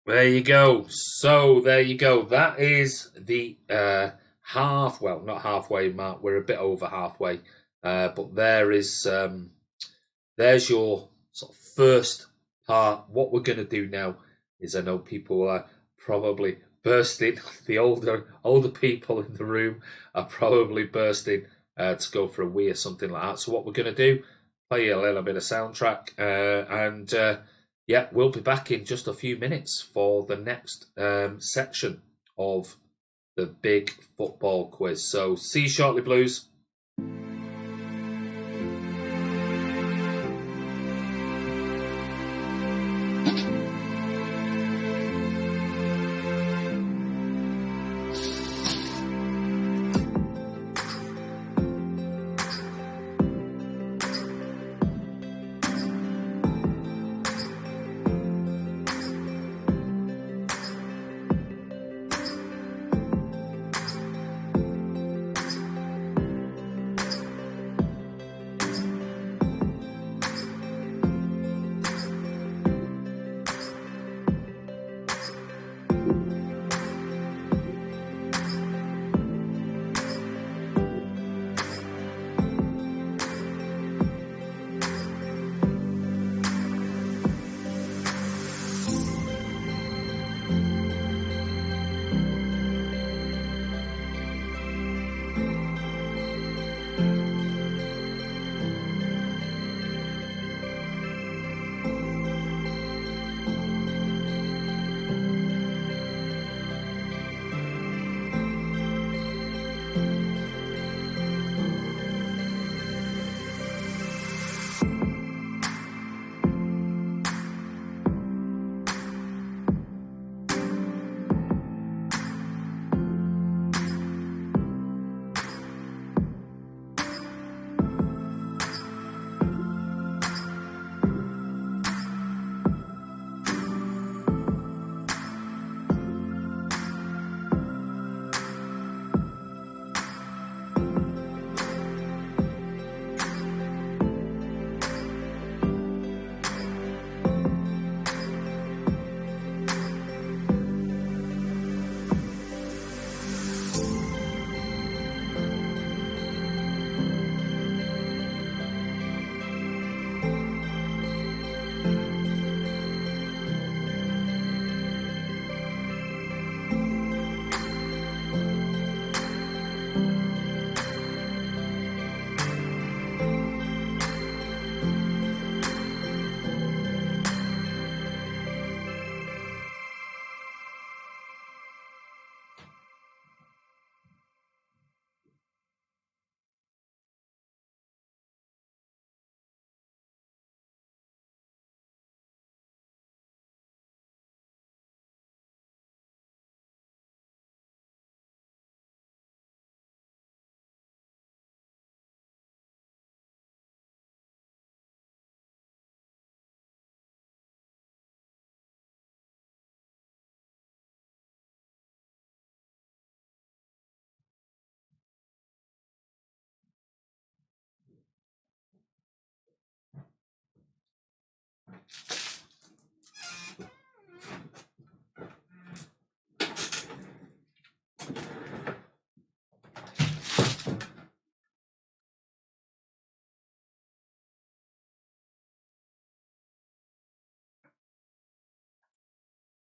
There you go. So there you go. That is the well, not halfway mark. We're a bit over halfway. But there's your sort of first part. What we're going to do now is, I know people are probably bursting. The older people in the room are probably bursting to go for a wee or something like that. So what we're going to do, play a little bit of soundtrack, and yeah, we'll be back in just a few minutes for the next section of the big football quiz. So see you shortly, Blues.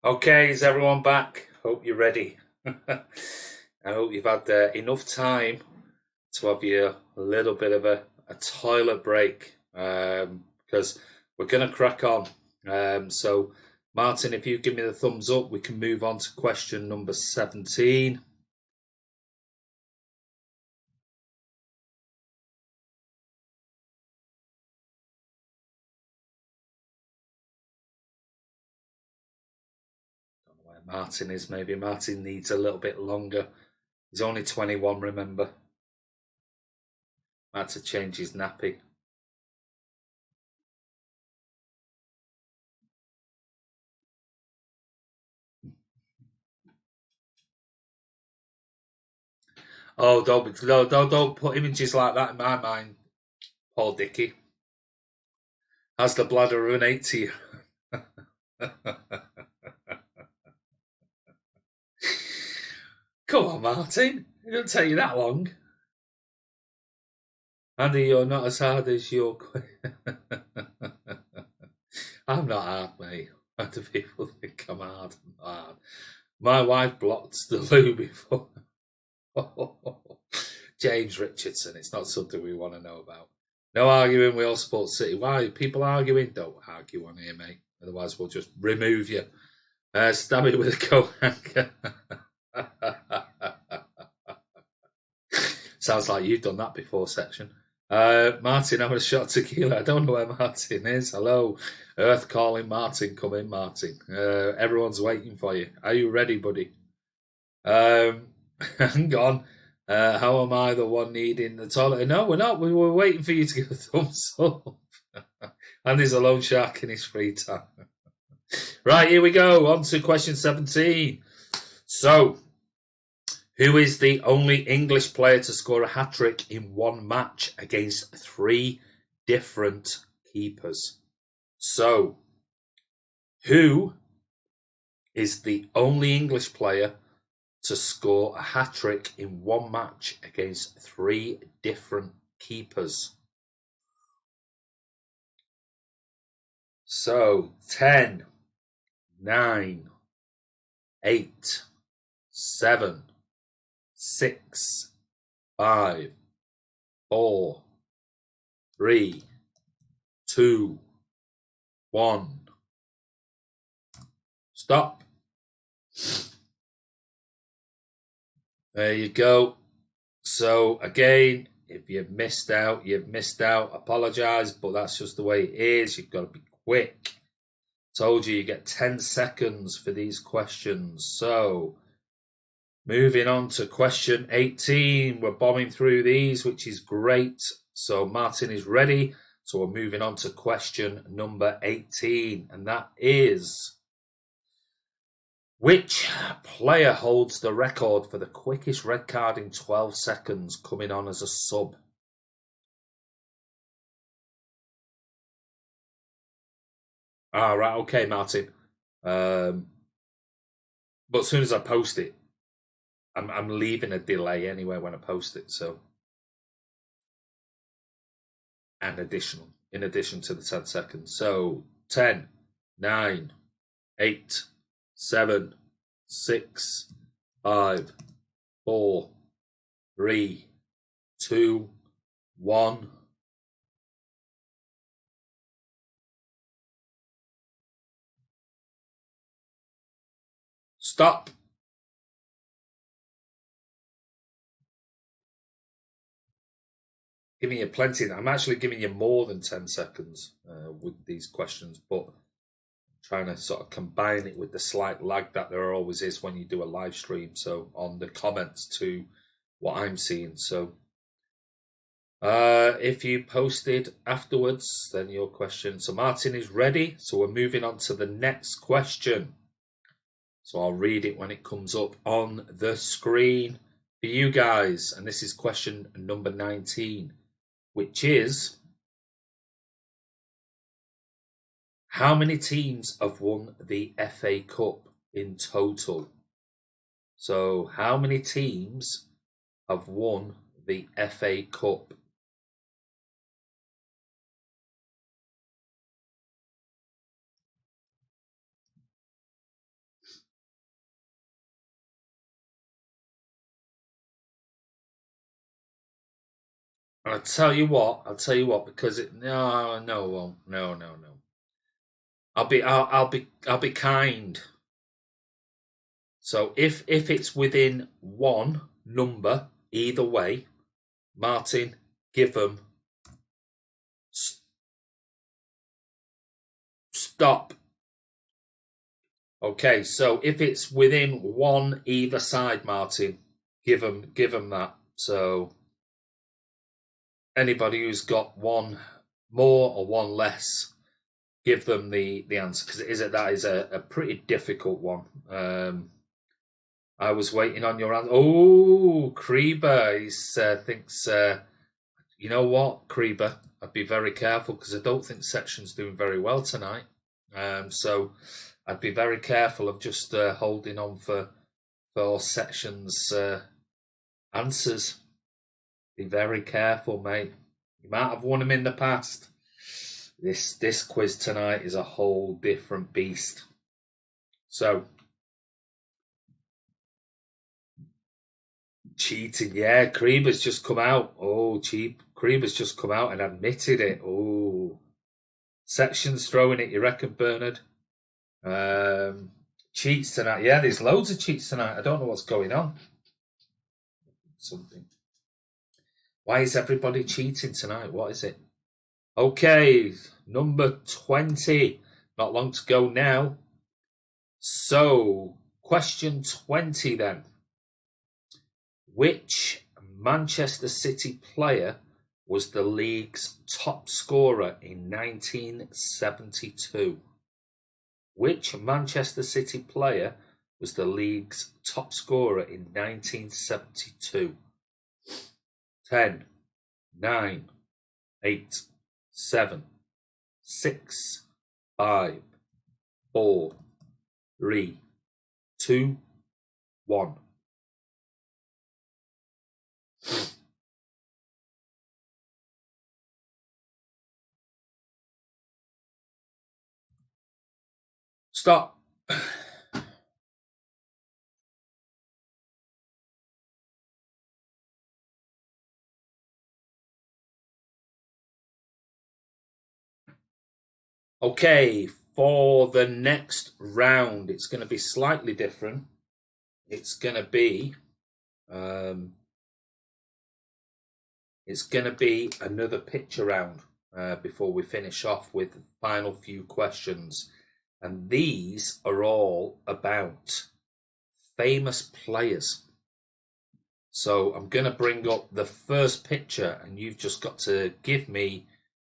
Okay, is everyone back? Hope you're ready. I hope you've had enough time to have you a little bit of a toilet break because we're going to crack on. So, Martin, if you give me the thumbs up, we can move on to question number 17. Don't know where Martin is. Maybe Martin needs a little bit longer. He's only 21, remember. Had to change his nappy. Oh, don't put images like that in my mind, Paul Dickey. Has the bladder of an 80. Come on, Martin. It doesn't take you that long. Andy, you're not as hard as your. I'm not hard, mate. Why do people think I'm hard? I'm not hard. My wife blocked the loo before. James Richardson, it's not something we want to know about. No arguing, we all support City. Why? People arguing? Don't argue on here, mate. Otherwise, we'll just remove you. Stab it with a coat hanger. Sounds like you've done that before, section. Martin, having a shot of tequila. I don't know where Martin is. Hello. Earth calling Martin. Come in, Martin. Everyone's waiting for you. Are you ready, buddy? Hang on. How am I the one needing the toilet? No, we're not. We were waiting for you to give a thumbs up. And there's a lone shark in his free time. Right, here we go. On to question 17. So, who is the only English player to score a hat-trick in one match against 3 different keepers? So, who is the only English player to score a hat-trick in one match against 3 different keepers? So, 10, 9, 8, 7, 6, 5, 4, 3, 2, 1. Stop. There you go. So again, if you've missed out, you've missed out. Apologise, but that's just the way it is. You've got to be quick. Told you get 10 seconds for these questions. So moving on to question 18. We're bombing through these, which is great. So Martin is ready. So we're moving on to question number 18. And that is, which player holds the record for the quickest red card in 12 seconds coming on as a sub? Right, okay, Martin. But as soon as I post it, I'm leaving a delay anyway when I post it. So, and in addition to the 10 seconds. So 10, 9, 8, 7, 6, 5, 4, 3, 2, 1. Stop. Giving you plenty. I'm actually giving you more than 10 seconds with these questions, but I'm trying to sort of combine it with the slight lag that there always is when you do a live stream. So on the comments to what I'm seeing. So if you posted afterwards, then your question. So Martin is ready. So we're moving on to the next question. So I'll read it when it comes up on the screen for you guys. And this is question number 19, which is, how many teams have won the FA Cup in total? So how many teams have won the FA Cup? I'll tell you what. Because no. I'll be kind. So if it's within one number either way, Martin, give them stop. Okay, so if it's within one either side, Martin, give them that. So anybody who's got one more or one less, give them the answer, because that is a pretty difficult one. I was waiting on your answer. Oh, Kreba, he thinks. You know what, Kreba? I'd be very careful because I don't think Section's doing very well tonight. So I'd be very careful of just holding on for Section's answers. Be very careful, mate. You might have won them in the past. This quiz tonight is a whole different beast. So, cheating, yeah. Kreber's just come out. Oh, Kreber's just come out and admitted it. Oh, Section's throwing it, you reckon, Bernard? Cheats tonight. Yeah, there's loads of cheats tonight. I don't know what's going on. Something. Why is everybody cheating tonight? What is it? Okay, number 20. Not long to go now. So, question 20 then. Which Manchester City player was the league's top scorer in 1972? Which Manchester City player was the league's top scorer in 1972? 10, 9, 8, 7, 6, 5, 4, 3, 2, 1. Stop. Okay, for the next round, it's going to be slightly different. It's going to be another picture round before we finish off with the final few questions. And these are all about famous players. So I'm going to bring up the first picture and you've just got to give me,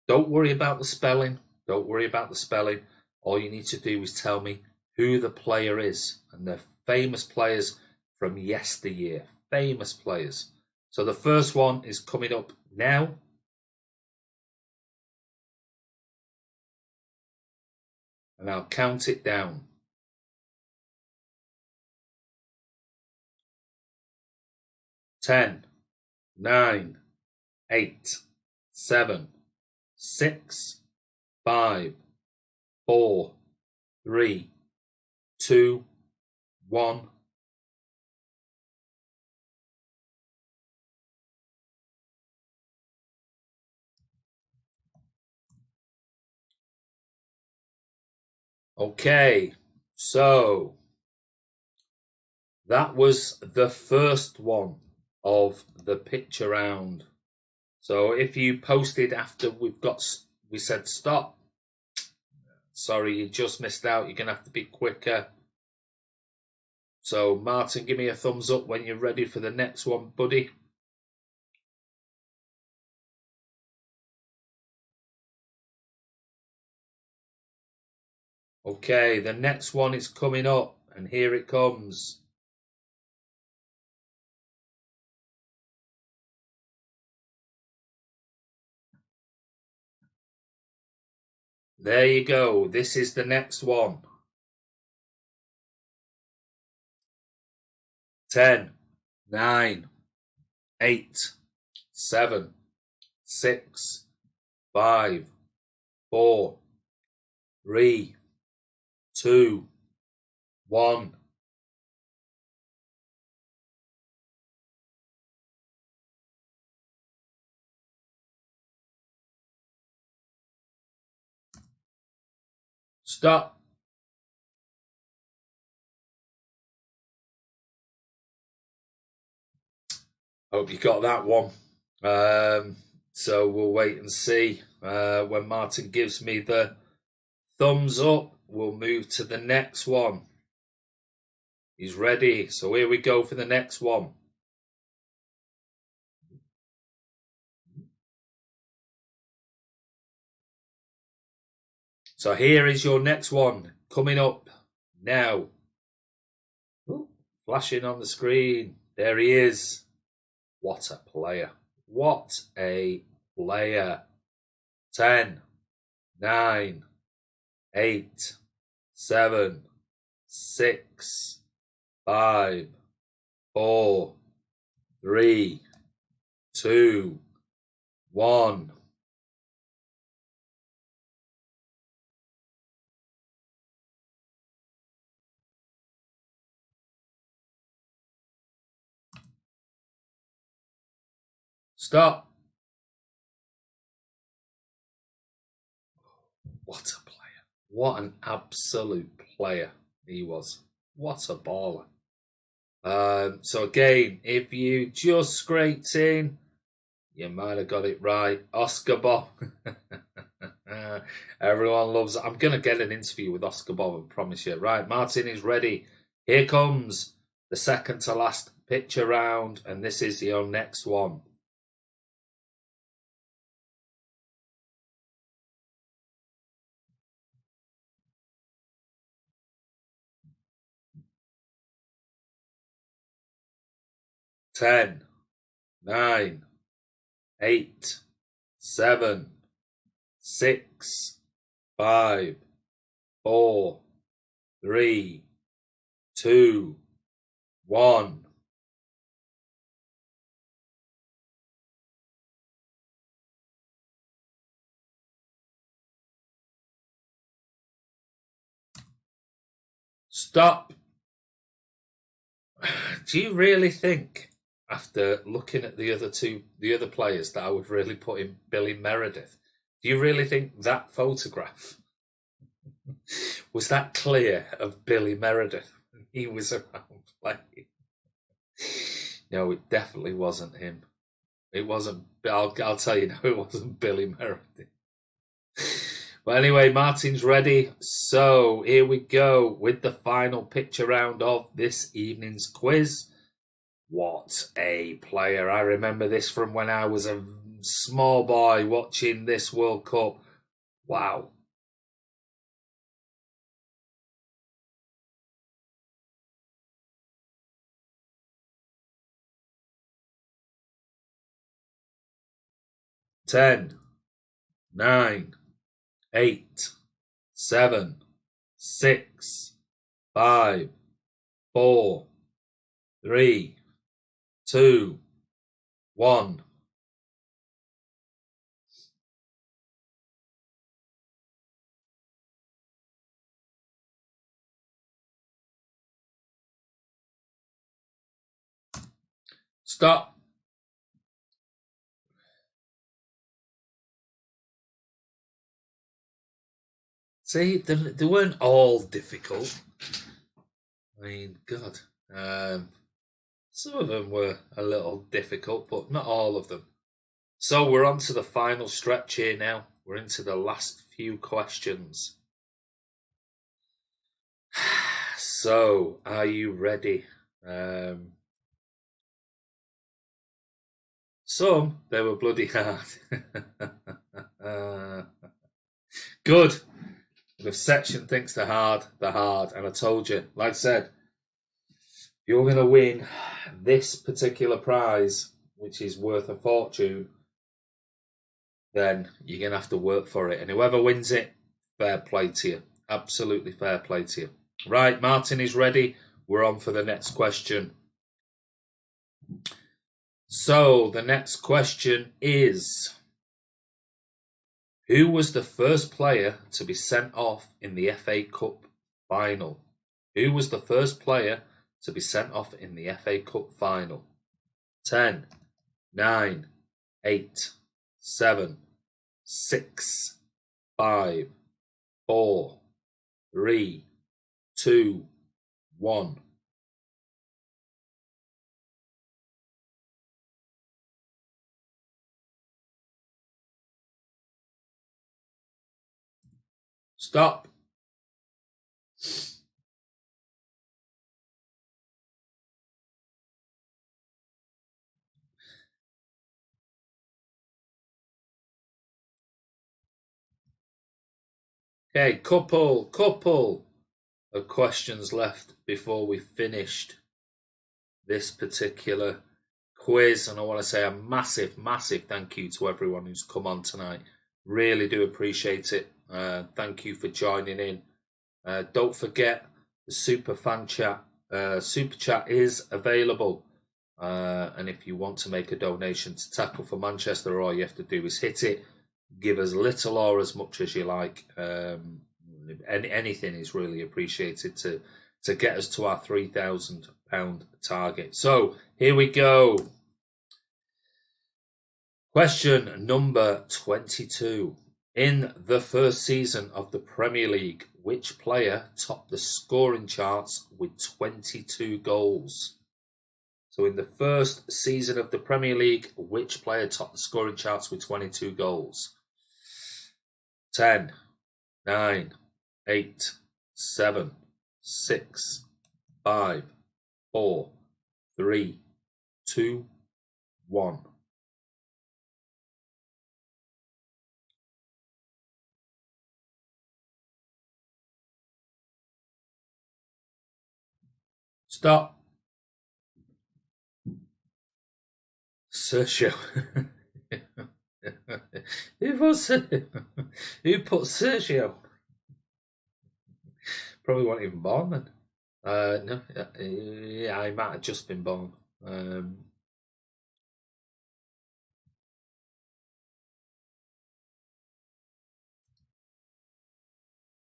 don't worry about the spelling. Don't worry about the spelling. All you need to do is tell me who the player is. And they're famous players from yesteryear. Famous players. So the first one is coming up now. And I'll count it down. 10, 9, 8, 7, 6, 5, 4, 3, 2, 1. Okay, so that was the first one of the picture round. So if you posted after we said stop, sorry, you just missed out. You're going to have to be quicker. So Martin, give me a thumbs up when you're ready for the next one, buddy. Okay, the next one is coming up, and here it comes. There you go. This is the next one. 10, 9, 8, 7, 6, 5, 4, 3, 2, 1. Stop. Hope you got that one. So we'll wait and see. When Martin gives me the thumbs up, we'll move to the next one. He's ready. So here we go for the next one. So here is your next one coming up now. Ooh, flashing on the screen. There he is. What a player. What a player. 10, 9, 8, 7, 6, 5, 4, 3, 2, 1. Stop. What a player. What an absolute player he was. What a baller. So again, if you just scraped in, you might have got it right. Oscar Bob. Everyone loves it. I'm going to get an interview with Oscar Bob, I promise you. Right, Martin is ready. Here comes the second to last picture round, and this is your next one. Ten, 9, 8, 7, 6, 5, 4, 3, 2, 1. Stop. Do you really think, after looking at the other players, that I would really put in Billy Meredith? Do you really think that photograph was that clear of Billy Meredith when he was around playing? No, it definitely wasn't him. It wasn't. I'll tell you now, it wasn't Billy Meredith. But anyway, Martin's ready. So here we go with the final picture round of this evening's quiz. What a player. I remember this from when I was a small boy watching this World Cup. Wow. Ten, 9, 8, 7, 6, 5, 4, 3, 2, 1. Stop. See, they weren't all difficult. I mean, God. Some of them were a little difficult, but not all of them. So we're on to the final stretch here now. We're into the last few questions. So, are you ready? Some, they were bloody hard. Good. The section thinks they're hard. And I told you, like I said, you're going to win this particular prize, which is worth a fortune, then you're going to have to work for it. And whoever wins it, fair play to you. Absolutely fair play to you. Right, Martin is ready. We're on for the next question. So, the next question is, who was the first player to be sent off in the FA Cup final? Who was the first player to be sent off in the FA Cup final? 10, 9, 8, 7, 6, 5, 4, 3, 2, 1. Stop. Okay, couple of questions left before we finished this particular quiz. And I want to say a massive thank you to everyone who's come on tonight. Really do appreciate it. Thank you for joining in. Don't forget the super fan chat. Super chat is available. And if you want to make a donation to Tackle for Manchester, all you have to do is hit it. Give as little or as much as you like. Anything is really appreciated to get us to our £3,000 target. So here we go. Question number 22. In the first season of the Premier League, which player topped the scoring charts with 22 goals? So in the first season of the Premier League, which player topped the scoring charts with 22 goals? 10, 9, 8, 7, 6, 5, 4, 3, 2, 1. Stop. Sergio. Who put Sergio? Probably wasn't even born then. No, yeah, I might have just been born.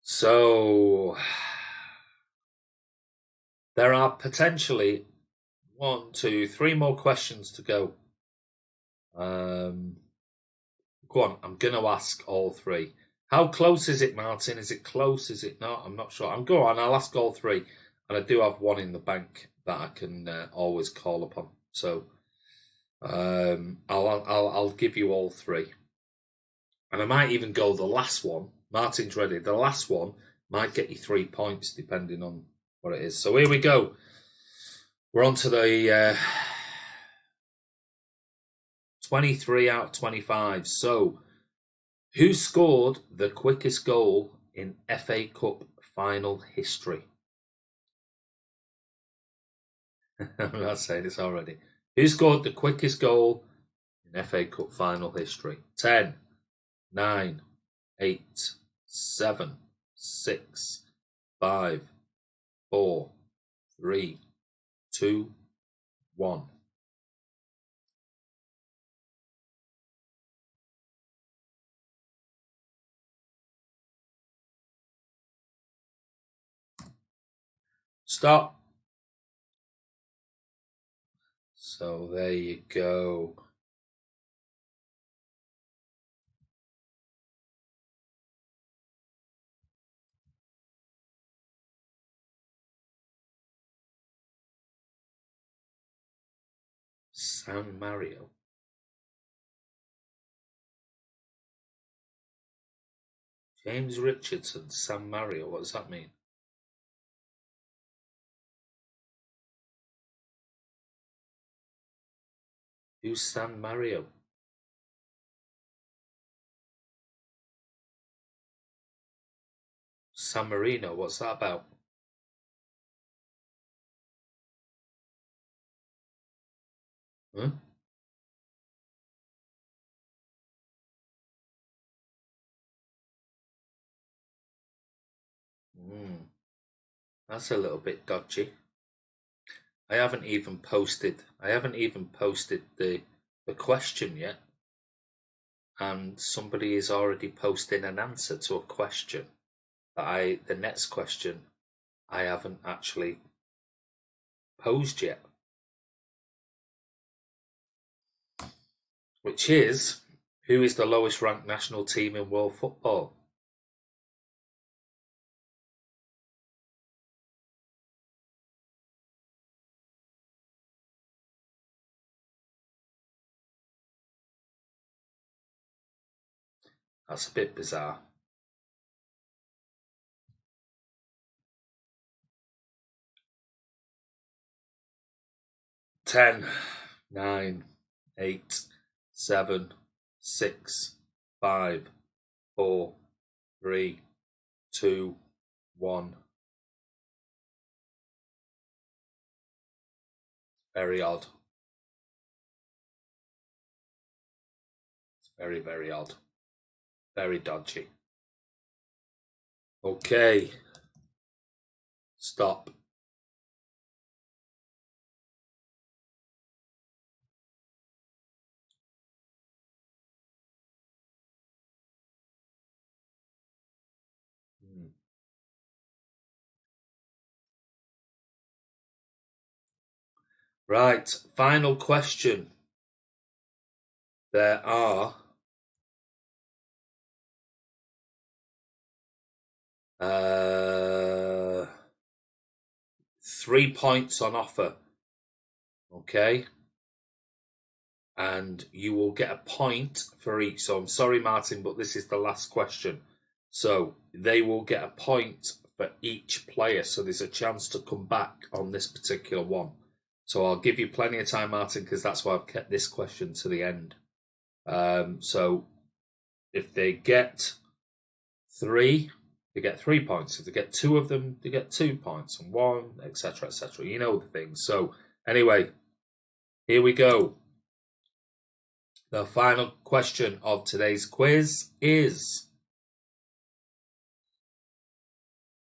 So there are potentially 1, 2, 3 more questions to go. Go on, I'm going to ask all 3. How close is it, Martin? Is it close? Is it not? I'm not sure. I'll ask all 3. And I do have one in the bank that I can always call upon. So I'll give you all 3. And I might even go the last one. Martin's ready. The last one might get you 3 points depending on what it is. So here we go. We're on to the 23 out of 25. So who scored the quickest goal in FA Cup final history? I'm not saying this already. Who scored the quickest goal in FA Cup final history? 10, 9, 8, 7, 6, 5, 4, 3, 2, 1. Stop. So there you go. San Mario. James Richardson, San Mario. What does that mean? Who's San Mario? San Marino. What's that about? Huh? That's a little bit dodgy. I haven't even posted the question yet, and somebody is already posting an answer to a question that the next question I haven't actually posed yet, which is, who is the lowest ranked national team in world football? That's a bit bizarre. 10, 9, 8, 7, 6, 5, 4, 3, 2, 1. Very odd. It's very, very odd. Very dodgy. Okay. Stop. Right, final question. There are 3 points on offer. Okay. And you will get a point for each. So I'm sorry, Martin, but this is the last question. So they will get a point for each player. So there's a chance to come back on this particular one. So I'll give you plenty of time, Martin, because that's why I've kept this question to the end. So if they get 3, they get 3 points. If they get 2 of them, they get 2 points, and 1, etc., etc. You know the things. So anyway, here we go. The final question of today's quiz is: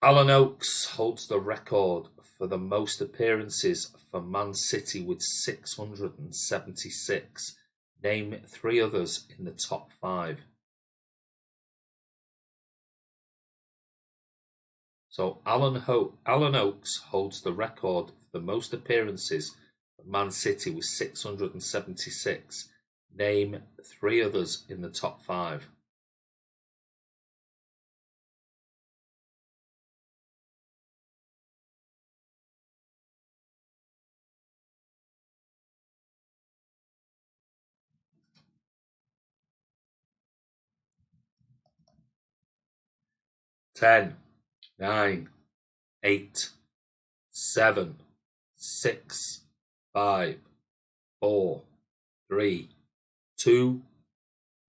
Alan Oakes holds the record for the most appearances for Man City with 676. Name 3 others in the top 5. So Alan Oakes holds the record for the most appearances for Man City with 676. Name 3 others in the top 5. Ten, 9, 8, 7, 6, 5, 4, 3, 2,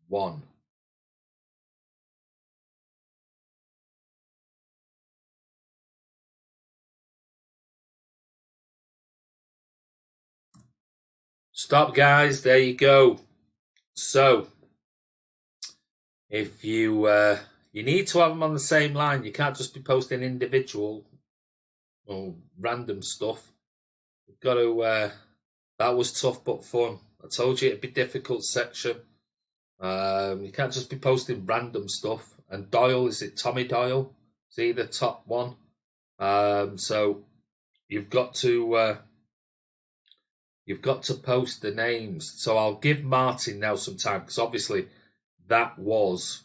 1. Stop, guys. There you go. So, if you need to have them on the same line, you can't just be posting individual or random stuff. You've got to. That was tough but fun. I told you it'd be difficult section. You can't just be posting random stuff. And Doyle, is it Tommy Doyle? Is he the top one? So you've got to post the names. So I'll give Martin now some time, because obviously that was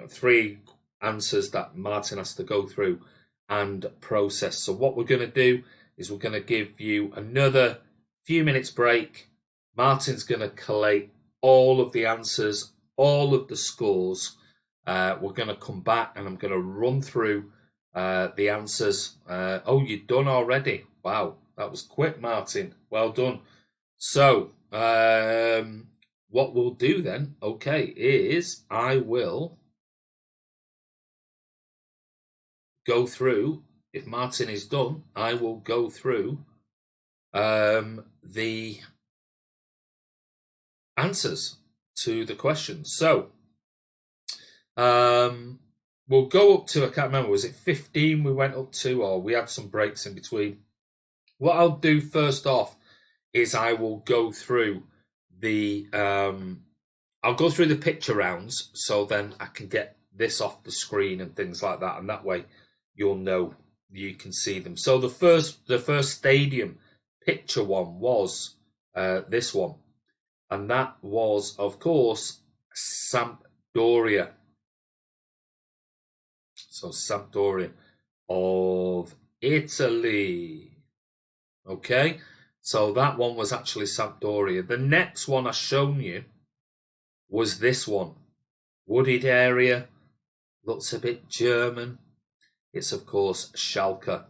3 answers that Martin has to go through and process. So what we're going to do is we're going to give you another few minutes break. Martin's going to collate all of the answers, all of the scores. We're going to come back and I'm going to run through the answers. Oh, you're done already. Wow, that was quick, Martin. Well done. So what we'll do then, okay, is I will go through. If Martin is done, I will go through the answers to the questions. So we'll go up to, I can't remember, was it 15 we went up to, or we had some breaks in between? What I'll do first off is I will go through the picture rounds, so then I can get this off the screen and things like that, and that way you'll know, you can see them. So the first stadium picture one was this one, and that was, of course, Sampdoria. So Sampdoria of Italy. Okay, so that one was actually Sampdoria. The next one I shown you was this one. wooded area, looks a bit German. It's, of course, Schalke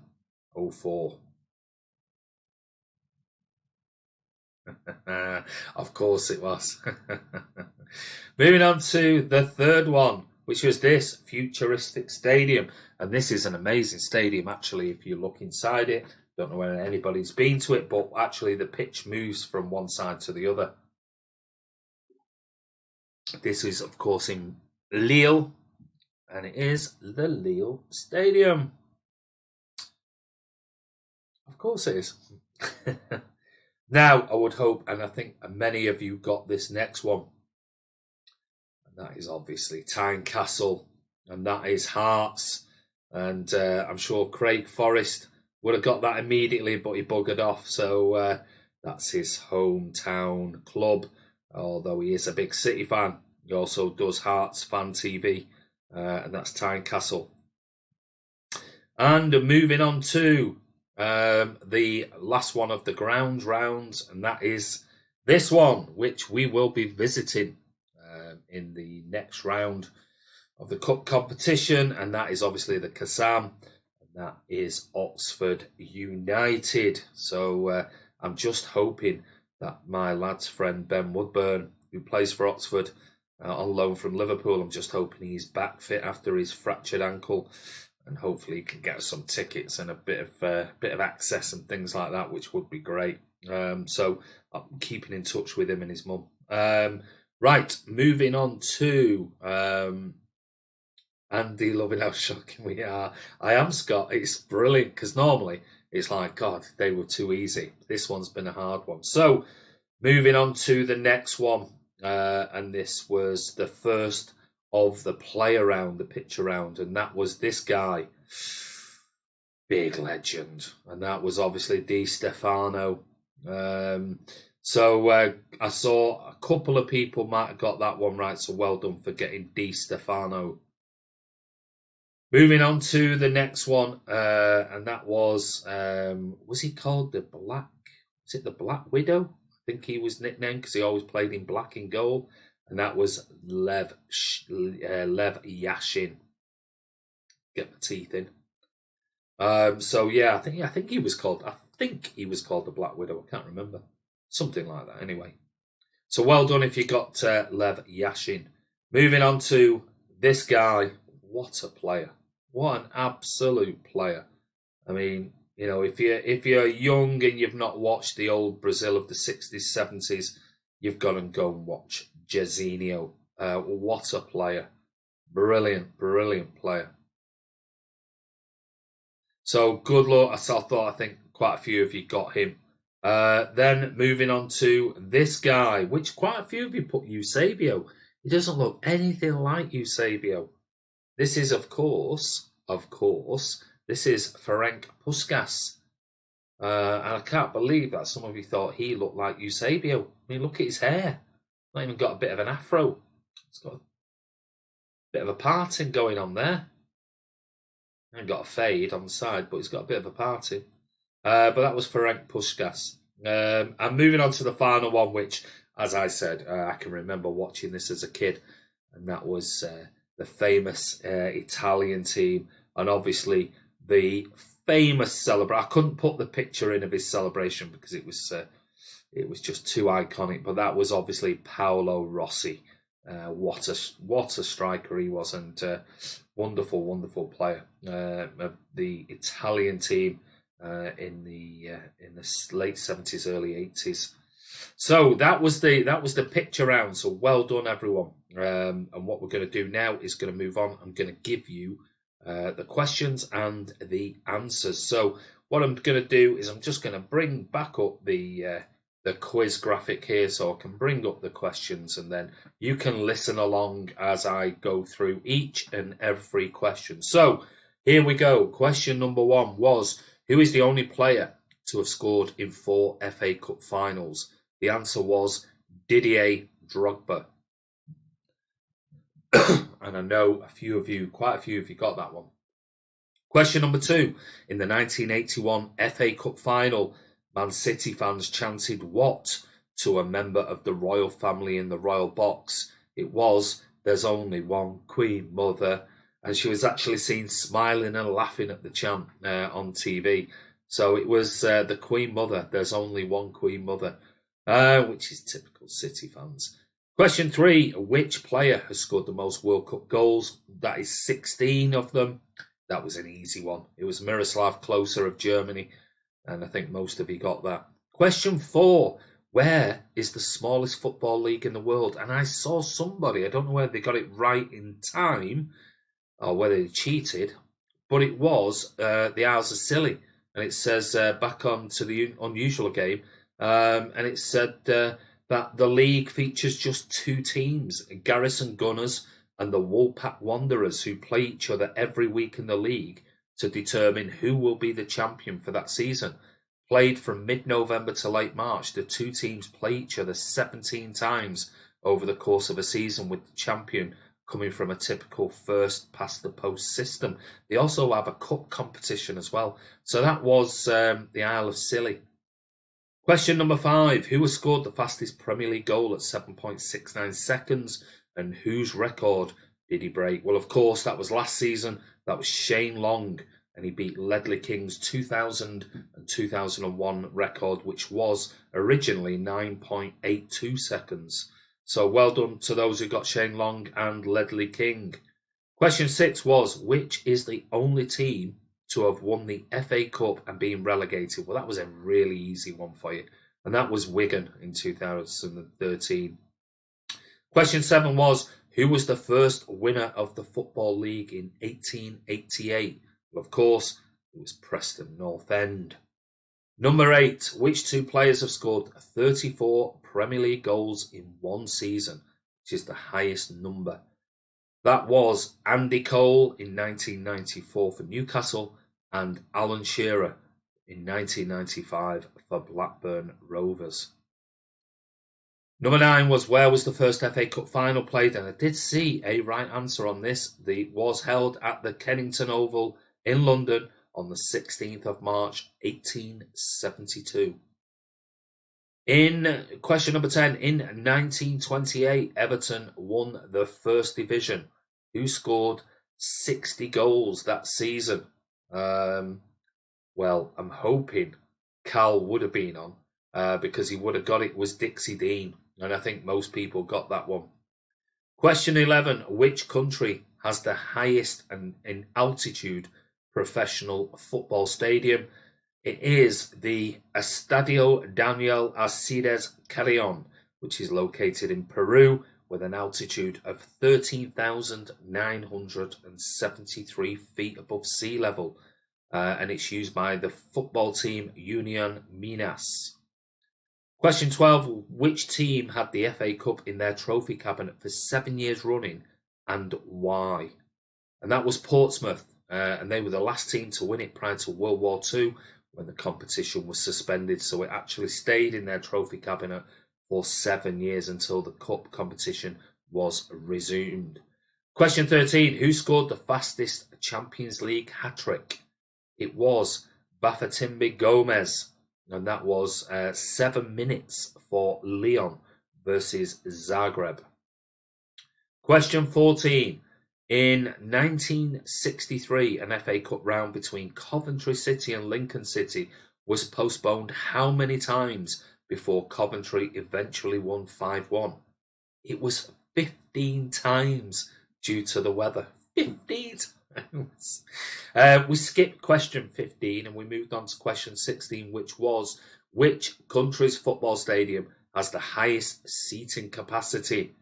04. Of course it was. Moving on to the third one, which was this futuristic stadium. And this is an amazing stadium, actually, if you look inside it. Don't know whether anybody's been to it, but actually the pitch moves from one side to the other. This is, of course, in Lille, and it is the Lille Stadium. Of course it is. Now, I would hope, and I think many of you got this next one, and that is obviously Tynecastle, and that is Hearts. And I'm sure Craig Forrest would have got that immediately, but he buggered off. So that's his hometown club, although he is a big City fan. He also does Hearts Fan TV, and that's Tynecastle. And moving on to the last one of the ground rounds, and that is this one, which we will be visiting in the next round of the cup competition, and that is obviously the Kiam, and that is Oxford United. So I'm just hoping that my lad's friend Ben Woodburn, who plays for Oxford on loan from Liverpool, I'm just hoping he's back fit after his fractured ankle, and hopefully he can get us some tickets and a bit of access and things like that, which would be great. So I'm keeping in touch with him and his mum. Right, moving on to Andy loving how shocking we are. I am, Scott. It's brilliant because normally it's like, God, they were too easy. This one's been a hard one. So moving on to the next one, and this was the first of the play around, the pitch around, and that was this guy, big legend, and that was obviously Di Stefano. So I saw a couple of people might have got that one right, so well done for getting Di Stefano. Moving on to the next one, and that was he called the Black? Was it the Black Widow? I think he was nicknamed because he always played in black in goal, and that was Lev Yashin. Get the teeth in. So yeah, I think he was called. I think he was called the Black Widow. I can't remember. Something like that. Anyway, so well done if you got Lev Yashin. Moving on to this guy. What a player! What an absolute player! I mean, you know, if you're young and you've not watched the old Brazil of the 60s, 70s, you've got to go and watch Jairzinho. What a player! Brilliant, brilliant player. So good luck. I think quite a few of you got him. Then moving on to this guy, which quite a few of you put Eusebio. He doesn't look anything like Eusebio. This is, of course, this is Ferenc Puskas. And I can't believe that some of you thought he looked like Eusebio. I mean, look at his hair. Not even got a bit of an afro. It's got a bit of a parting going on there. And got a fade on the side, but he's got a bit of a parting. But that was Ferenc Puskas. And moving on to the final one, which, as I said, I can remember watching this as a kid, and that was the famous Italian team, and obviously the famous celebration. I couldn't put the picture in of his celebration because it was just too iconic. But that was obviously Paolo Rossi. What a striker he was, and wonderful, wonderful player. The Italian team in the late 70s, early 80s. So that was the picture round. So well done, everyone. And what we're going to do now is going to move on. I'm going to give you the questions and the answers. So what I'm going to do is I'm just going to bring back up the quiz graphic here, so I can bring up the questions, and then you can listen along as I go through each and every question. So here we go. Question number 1 was, who is the only player to have scored in 4 FA Cup finals? The answer was Didier Drogba. And I know quite a few of you got that one. Question number 2. In the 1981 FA Cup final, Man City fans chanted what to a member of the royal family in the royal box? It was there's only one Queen Mother. And she was actually seen smiling and laughing at the chant on TV. So it was the Queen Mother, there's only one Queen Mother, which is typical City fans. Question 3, which player has scored the most World Cup goals? That is 16 of them. That was an easy one. It was Miroslav Klose of Germany, and I think most of you got that. Question 4, where is the smallest football league in the world? And I saw somebody, I don't know whether they got it right in time or whether they cheated, but it was the Isles of Scilly. And it says back on to the unusual game, and it said that the league features just 2 teams, Garrison Gunners and the Woolpack Wanderers, who play each other every week in the league to determine who will be the champion for that season. Played from mid-November to late March, the 2 teams play each other 17 times over the course of a season, with the champion coming from a typical first-past-the-post system. They also have a cup competition as well. So that was the Isle of Scilly. Question number 5. Who has scored the fastest Premier League goal at 7.69 seconds? And whose record did he break? Well, of course, that was last season. That was Shane Long. And he beat Ledley King's 2000 and 2001 record, which was originally 9.82 seconds. So well done to those who got Shane Long and Ledley King. Question 6 was, which is the only team to have won the FA Cup and been relegated? Well, that was a really easy one for you. And that was Wigan in 2013. Question 7 was, who was the first winner of the Football League in 1888? Well, of course, it was Preston North End. Number 8, which 2 players have scored 34 Premier League goals in one season, which is the highest number? That was Andy Cole in 1994 for Newcastle and Alan Shearer in 1995 for Blackburn Rovers. Number 9 was, where was the first FA Cup final played? And I did see a right answer on this. It was held at the Kennington Oval in London on the 16th of March, 1872. In question number 10, in 1928, Everton won the First Division. Who scored 60 goals that season? Well, I'm hoping Cal would have been on because he would have got it. It was Dixie Dean, and I think most people got that one. Question 11, which country has the highest in altitude professional football stadium? It is the Estadio Daniel Alcides Carrion, which is located in Peru with an altitude of 13,973 feet above sea level. And it's used by the football team Union Minas. Question 12, which team had the FA Cup in their trophy cabinet for 7 years running and why? And that was Portsmouth. And they were the last team to win it prior to World War II, when the competition was suspended. So it actually stayed in their trophy cabinet for 7 years until the cup competition was resumed. Question 13, who scored the fastest Champions League hat-trick? It was Bafatimbi Gomez, and that was 7 minutes for Lyon versus Zagreb. Question 14, in 1963, an FA Cup round between Coventry City and Lincoln City was postponed how many times before Coventry eventually won 5-1? It was 15 times due to the weather. 15 times. We skipped question 15 and we moved on to question 16, which was, which country's football stadium has the highest seating capacity?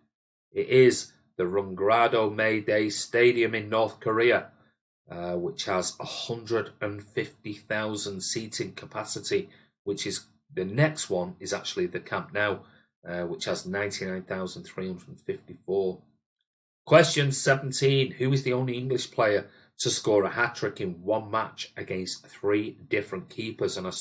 It is the Rungrado Mayday Stadium in North Korea, which has 150,000 seating capacity, which is the next one is actually the Camp Nou, which has 99,354. Question 17, who is the only English player to score a hat-trick in one match against 3 different keepers? And I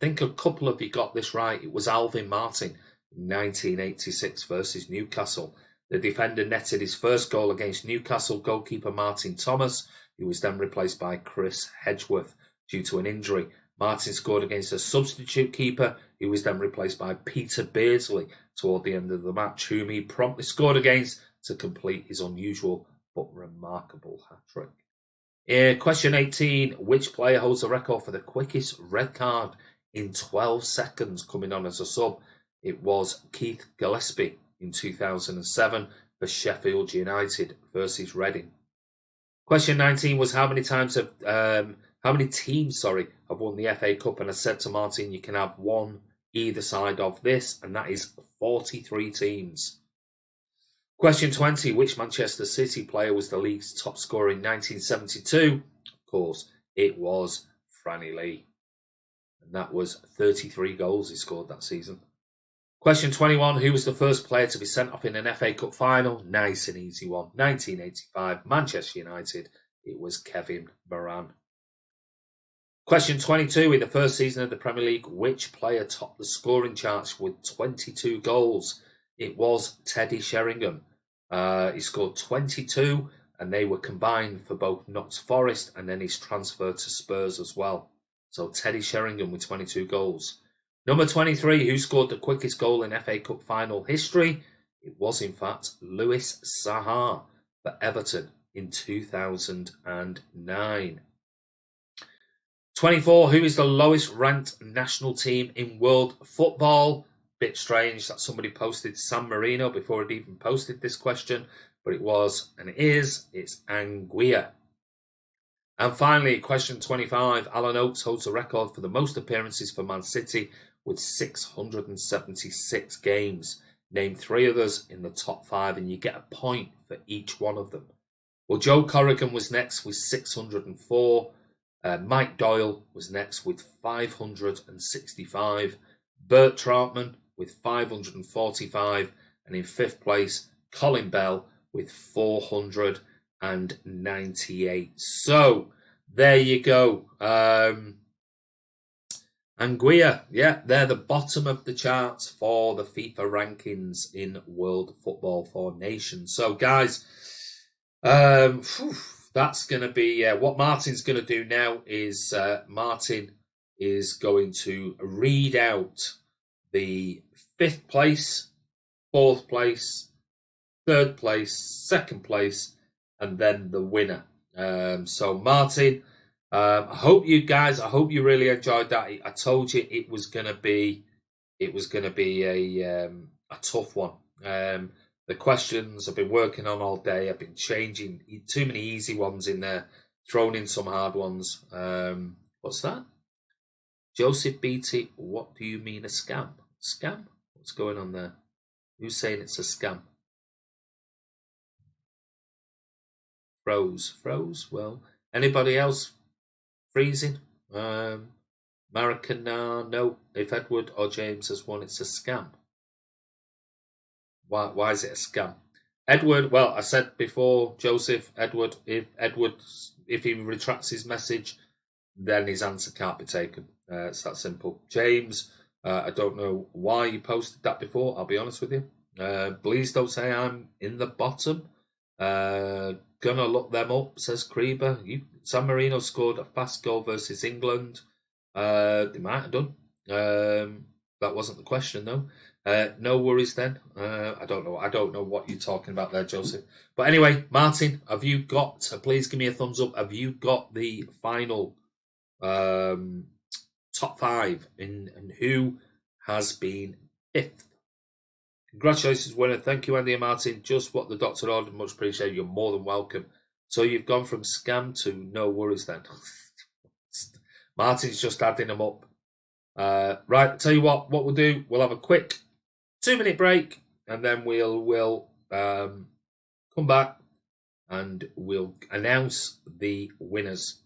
think a couple of you got this right. It was Alvin Martin in 1986 versus Newcastle. The defender netted his first goal against Newcastle goalkeeper Martin Thomas, who was then replaced by Chris Hedgeworth due to an injury. Martin scored against a substitute keeper, who was then replaced by Peter Beardsley toward the end of the match, whom he promptly scored against to complete his unusual but remarkable hat-trick. Question 18. Which player holds the record for the quickest red card in 12 seconds coming on as a sub? It was Keith Gillespie in 2007 for Sheffield United versus Reading. Question 19 was how many teams have won the FA Cup? And I said to Martin, you can have one either side of this, and that is 43 teams. Question 20, which Manchester City player was the league's top scorer in 1972? Of course, it was Franny Lee. And that was 33 goals he scored that season. Question 21, who was the first player to be sent off in an FA Cup final? Nice and easy one. 1985, Manchester United. It was Kevin Moran. Question 22, in the first season of the Premier League, which player topped the scoring charts with 22 goals? It was Teddy Sheringham. He scored 22, and they were combined for both Notts Forest and then his transfer to Spurs as well. So Teddy Sheringham with 22 goals. Number 23, who scored the quickest goal in FA Cup final history? It was, in fact, Louis Saha for Everton in 2009. 24, who is the lowest ranked national team in world football? Bit strange that somebody posted San Marino before it even posted this question, but it was and it is. It's Anguilla. And finally, question 25, Alan Oates holds the record for the most appearances for Man City with 676 games. Name 3 others in the top 5 and you get a point for each one of them. Well, Joe Corrigan was next with 604. Mike Doyle was next with 565. Bert Troutman with 545. And in 5th place, Colin Bell with 498. So, there you go. Anguilla, yeah, they're the bottom of the charts for the FIFA rankings in World Football for Nations. So, guys, that's going to be what Martin's going to do now is Martin is going to read out the 5th place, 4th place, 3rd place, 2nd place, and then the winner. So Martin, I hope you really enjoyed that. I told you it was going to be a tough one. The questions I've been working on all day. I've been changing too many easy ones in there, thrown in some hard ones. What's that? Joseph Beatty, what do you mean a scam? Scam? What's going on there? Who's saying it's a scam? Froze. Well, anybody else freezing? Maracana, no. If Edward or James has won, it's a scam. Why is it a scam? Edward, well, I said before, Joseph, Edward, if he retracts his message, then his answer can't be taken. It's that simple. James, I don't know why you posted that before, I'll be honest with you. Please don't say I'm in the bottom. Gonna look them up, says Kreber. San Marino scored a fast goal versus England. They might have done. That wasn't the question, though. No worries then. I don't know what you're talking about there, Joseph. But anyway, Martin, have you got? Please give me a thumbs up. Have you got the final top 5 and who has been 5th? Congratulations, winner. Thank you, Andy and Martin. Just what the doctor ordered. Much appreciated. You're more than welcome. So you've gone from scam to no worries then. Martin's just adding them up. Right, tell you what we'll do. We'll have a quick 2-minute break, and then we'll come back and we'll announce the winners.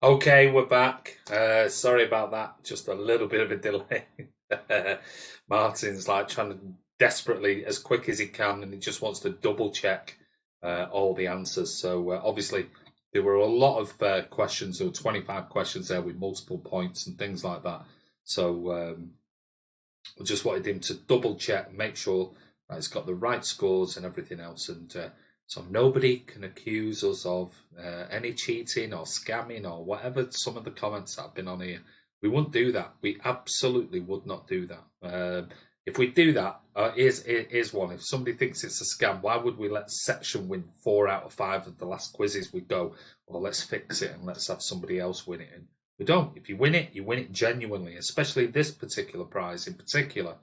Okay, we're back. Sorry about that. Just a little bit of a delay. Martin's like trying to desperately, as quick as he can, and he just wants to double check all the answers. So obviously, there were a lot of questions. There were 25 questions there with multiple points and things like that. So I just wanted him to double check, make sure that he's got the right scores and everything else. And so nobody can accuse us of any cheating or scamming or whatever some of the comments that have been on here. We wouldn't do that. We absolutely would not do that. If we do that, here's one. If somebody thinks it's a scam, why would we let Section win 4 out of 5 of the last quizzes we go, well, let's fix it and let's have somebody else win it? And we don't. If you win it genuinely, especially this particular prize in particular.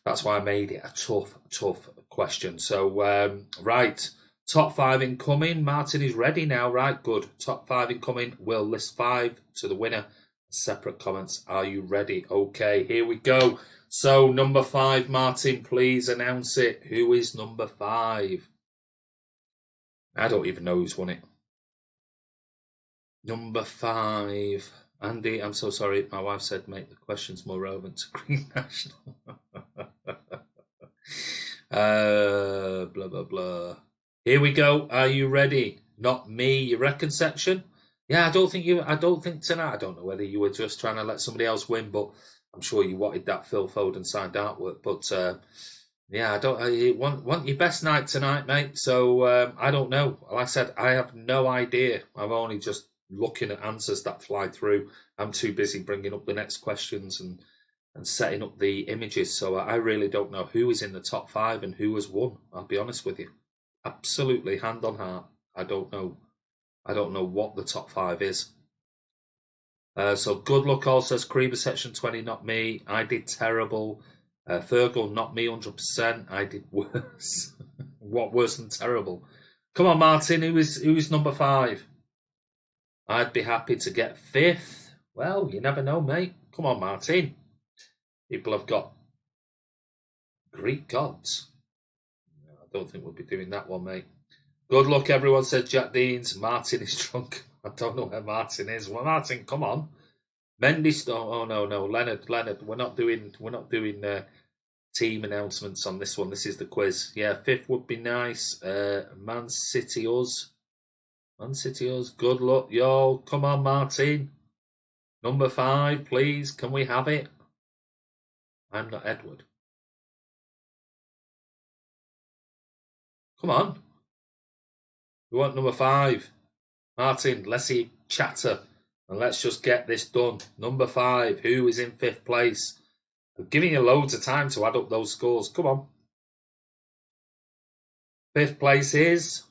That's why I made it a tough question. So, right, top 5 incoming. Martin is ready now. Right, good. Top 5 incoming. We'll list 5 to the winner. Separate comments. Are you ready? Okay, here we go. So, number 5, Martin, please announce it. Who is number 5? I don't even know who's won it. Number 5. Andy, I'm so sorry. My wife said make the questions more relevant to Green National. Blah, blah, blah. Here we go. Are you ready? Not me. You reckon, Section? Yeah, I don't think tonight. I don't know whether you were just trying to let somebody else win, but I'm sure you wanted that Phil Foden signed artwork. But yeah, I want your best night tonight, mate. So I don't know. Like I said, I have no idea. I'm only just looking at answers that fly through. I'm too busy bringing up the next questions and setting up the images. So I really don't know who is in the top 5 and who has won. I'll be honest with you. Absolutely, hand on heart. I don't know. I don't know what the top 5 is. So good luck all, says Creeber, Section 20, not me. I did terrible. Fergal, not me, 100%. I did worse. What worse than terrible? Come on, Martin, who is number 5? I'd be happy to get 5th. Well, you never know, mate. Come on, Martin. People have got Greek gods. I don't think we'll be doing that one, mate. Good luck, everyone, said Jack Deans. Martin is drunk. I don't know where Martin is. Well, Martin, come on. Mendy, oh no, Leonard, we're not doing team announcements on this one. This is the quiz. Yeah, 5th would be nice. Man City us. Good luck, yo. Come on, Martin. Number 5, please. Can we have it? I'm not Edward. Come on. We want number 5. Martin, let's see chatter. And let's just get this done. Number 5, who is in 5th place? I'm giving you loads of time to add up those scores. Come on. 5th place is...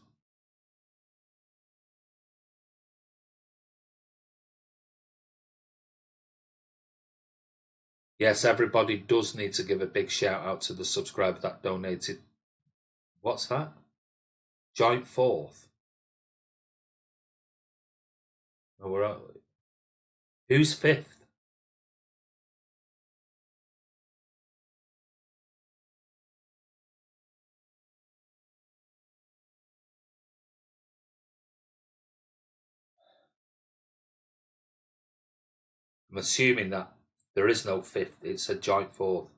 Yes, everybody does need to give a big shout out to the subscriber that donated. What's that? Joint 4th. Oh, we're out. Who's 5th? I'm assuming that there is no 5th. It's a joint 4th.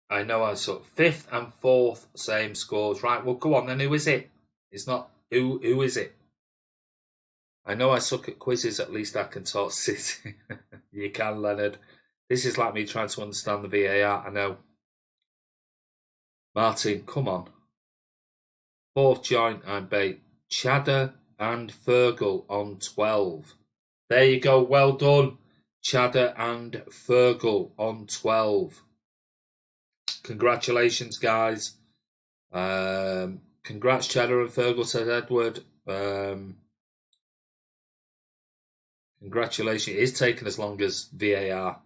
I know I saw 5th and 4th, same scores. Right, well, go on then. Who is it? It's not. Who is it? I know I suck at quizzes. At least I can talk City. You can, Leonard. This is like me trying to understand the VAR. I know. Martin, come on. 4th joint, I'm bait. Chadder and Fergal on 12. There you go. Well done. Chadder and Fergal on 12. Congratulations, guys. Congrats, Cheddar and Fergal, said Edward. Congratulations. It is taking as long as VAR.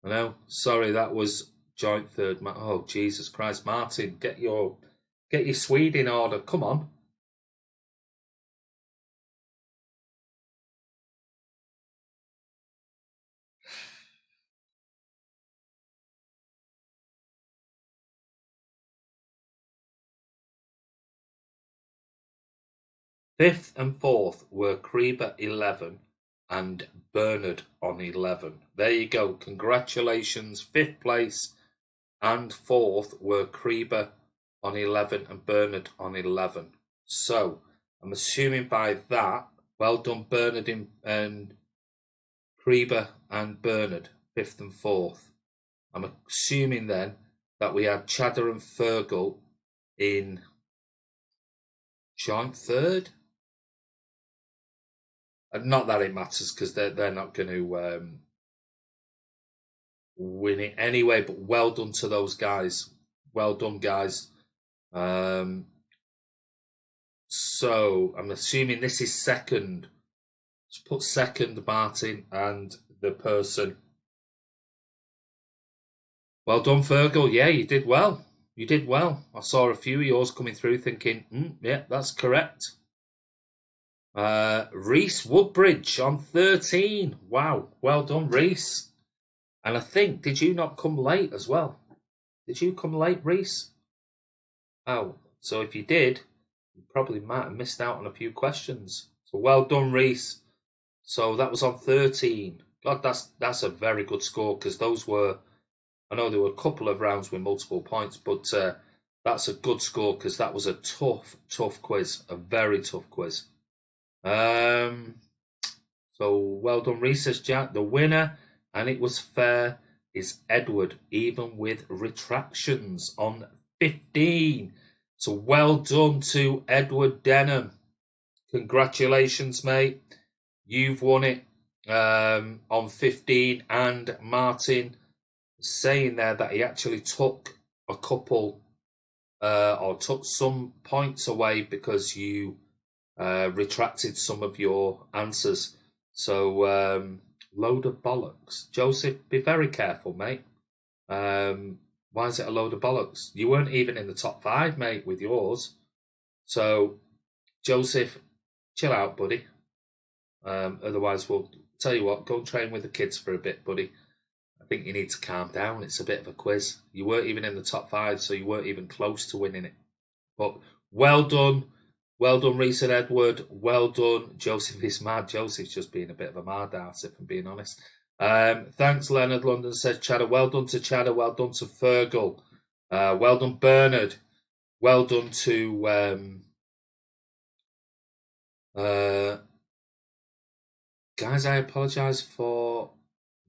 I know. Sorry, that was joint 3rd. Oh, Jesus Christ. Martin, get your Swede in order. Come on. 5th and 4th were Kreba 11 and Bernard on 11. There you go. Congratulations. 5th place and 4th were Kreba on 11 and Bernard on 11. So I'm assuming by that, well done Bernard and Kreba and Bernard, 5th and 4th. I'm assuming then that we had Cheddar and Fergal in joint 3rd. Not that it matters because they're not going to win it anyway. But well done to those guys. Well done, guys. So I'm assuming this is 2nd. Let's put 2nd, Martin, and the person. Well done, Fergal. Yeah, you did well. You did well. I saw a few of yours coming through thinking, yeah, that's correct. Reese Woodbridge on 13. Wow, well done, Reese. And I think, did you not come late as well? Did you come late, Reese? Oh, so if you did, you probably might have missed out on a few questions. So well done, Reese. So that was on 13. God, that's a very good score because those were, I know there were a couple of rounds with multiple points, but that's a good score because that was a tough quiz, a very tough quiz. So well done, Research Jack. The winner, and it was fair, is Edward, even with retractions on 15. So well done to Edward Denham. Congratulations, mate. You've won it on 15. And Martin saying there that he actually took a couple or took some points away because you retracted some of your answers. So load of bollocks. Joseph, be very careful, mate. Why is it a load of bollocks? You weren't even in the top 5, mate, with yours. So Joseph, chill out, buddy. Otherwise, we'll tell you what, go and train with the kids for a bit, buddy. I think you need to calm down. It's a bit of a quiz. You weren't even in the top 5, so you weren't even close to winning it. But well done. Well done, Reese and Edward. Well done. Joseph is mad. Joseph's just being a bit of a mad ass, if I'm being honest. Thanks, Leonard London, says Cheddar. Well done to Cheddar. Well done to Fergal. Well done, Bernard. Well done to... guys, I apologise for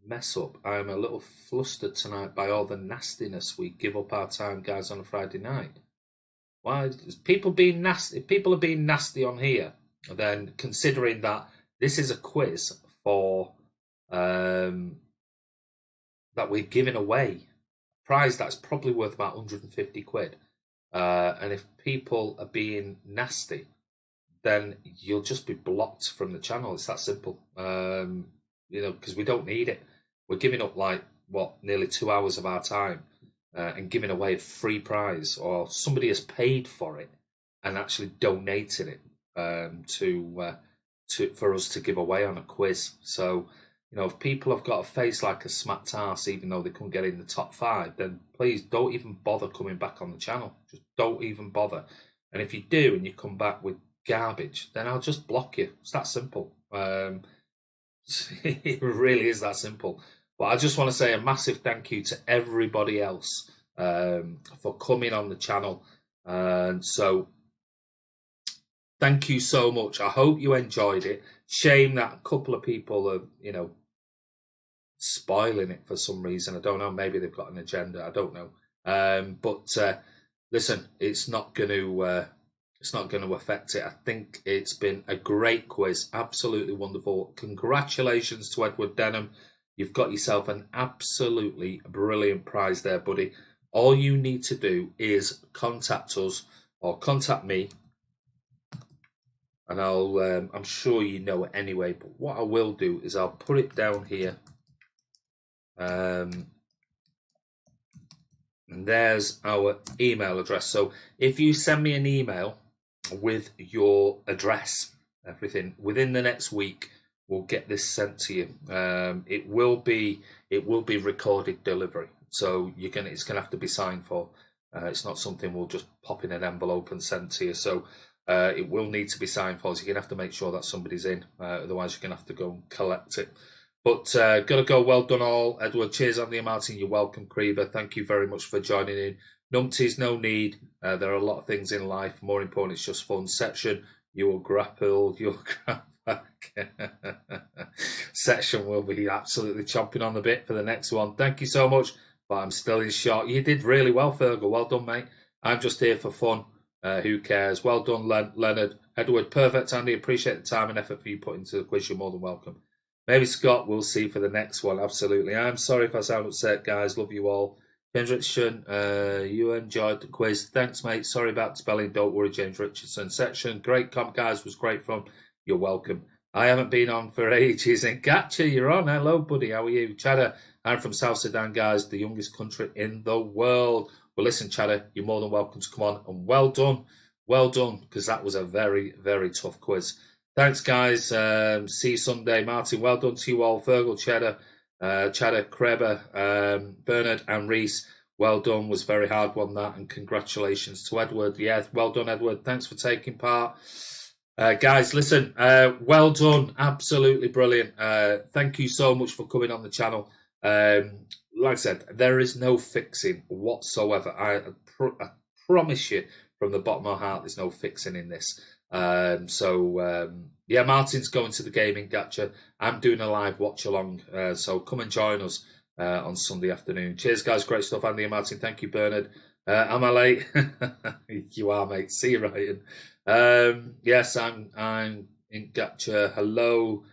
mess up. I'm a little flustered tonight by all the nastiness we give up our time, guys, on a Friday night. Why is people being nasty? If people are being nasty on here, then considering that this is a quiz for that we're giving away, a prize that's probably worth about 150 quid. And if people are being nasty, then you'll just be blocked from the channel. It's that simple. Because we don't need it. We're giving up nearly 2 hours of our time. And giving away a free prize, or somebody has paid for it and actually donated it for us to give away on a quiz. So, if people have got a face like a smacked arse, even though they couldn't get in the top 5, then please don't even bother coming back on the channel. Just don't even bother. And if you do and you come back with garbage, then I'll just block you. It's that simple. It really is that simple. But I just want to say a massive thank you to everybody else for coming on the channel. And so thank you so much. I hope you enjoyed it. Shame that a couple of people are, spoiling it for some reason. I don't know. Maybe they've got an agenda. I don't know. But listen, it's not going to affect it. I think it's been a great quiz. Absolutely wonderful. Congratulations to Edward Denham. You've got yourself an absolutely brilliant prize there, buddy. All you need to do is contact us or contact me, and I'm sure you know it anyway, but what I will do is I'll put it down here. And there's our email address. So if you send me an email with your address, everything, within the next week, we'll get this sent to you. It will be recorded delivery, so it's gonna have to be signed for. It's not something we'll just pop in an envelope and send to you. So It will need to be signed for, so you're going to have to make sure that somebody's in. Otherwise, you're going to have to go and collect it. But gotta go. Well done, all. Edward, cheers, Andy and Martin. You're welcome, Creever. Thank you very much for joining in. Numpties, no need. There are a lot of things in life. More important, it's just fun. Section, you will grapple. You'll grab back. Section will be absolutely chomping on the bit for the next one. Thank you so much. But I'm still in shock. You did really well, Fergal. Well done, mate. I'm just here for fun. Who cares? Well done, Leonard. Edward, perfect, Andy. Appreciate the time and effort for you put into the quiz. You're more than welcome. Maybe Scott, we'll see for the next one. Absolutely. I'm sorry if I sound upset, guys. Love you all. James Richardson, you enjoyed the quiz. Thanks, mate. Sorry about spelling. Don't worry, James Richardson. Section, great comp, guys. Was great fun. You're welcome. I haven't been on for ages. And Gotcha, you're on. Hello, buddy. How are you? Cheddar, I'm from South Sudan, guys. The youngest country in the world. Well, listen, Cheddar, you're more than welcome to come on. And well done. Well done, because that was a very, very tough quiz. Thanks, guys. See you Sunday. Martin, well done to you all. Fergal, Cheddar, Kreber, Bernard and Reese, well done. Was very hard one, that. And congratulations to Edward. Yeah, well done, Edward. Thanks for taking part. Guys, listen, well done. Absolutely brilliant. Thank you so much for coming on the channel. Like I said, there is no fixing whatsoever. I promise you from the bottom of my heart, there's no fixing in this. Yeah, Martin's going to the gaming Gotcha. I'm doing a live watch along, so come and join us on Sunday afternoon. Cheers, guys. Great stuff, Andy and Martin. Thank you, Bernard. Am I late? You are, mate. See you, Ryan. Yes, I'm in Gotcha. Hello,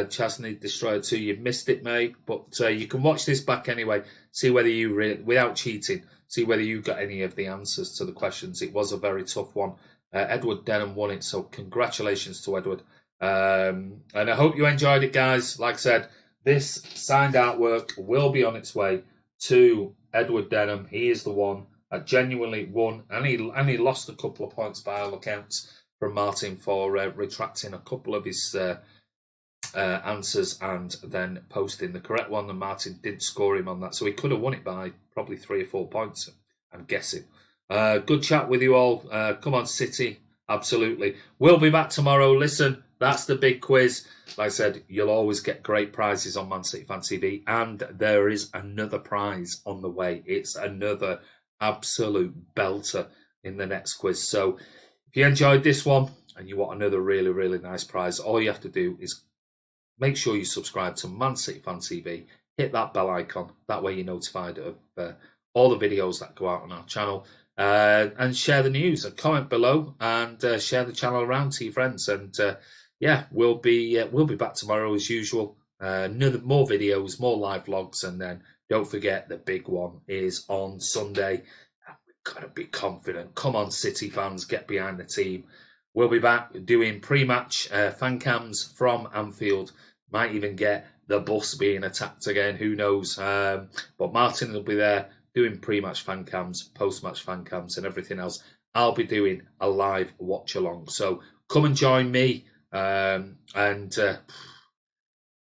Chasney Destroyer 2. You've missed it, mate, but you can watch this back anyway. See whether you without cheating. See whether you got any of the answers to the questions. It was a very tough one. Edward Denham won it, so congratulations to Edward. And I hope you enjoyed it, guys. Like I said, this signed artwork will be on its way to Edward Denham. He is the one that genuinely won, and he lost a couple of points by all accounts from Martin for retracting a couple of his answers and then posting the correct one, and Martin didn't score him on that, so he could have won it by probably 3 or 4 points, I'm guessing. Good chat with you all. Come on, City. Absolutely. We'll be back tomorrow. Listen, that's the big quiz. Like I said, you'll always get great prizes on Man City Fan TV, and there is another prize on the way. It's another absolute belter in the next quiz. So if you enjoyed this one and you want another really, really nice prize, all you have to do is make sure you subscribe to Man City Fan TV. Hit that bell icon. That way you're notified of all the videos that go out on our channel. And share the news and comment below, and share the channel around to your friends. And yeah, we'll be back tomorrow as usual. More videos, more live vlogs, and then don't forget the big one is on Sunday. We've got to be confident. Come on, City fans, get behind the team. We'll be back doing pre-match fan cams from Anfield. Might even get the bus being attacked again. Who knows? But Martin will be there doing pre-match fan cams, post-match fan cams, and everything else. I'll be doing a live watch-along. So come and join me and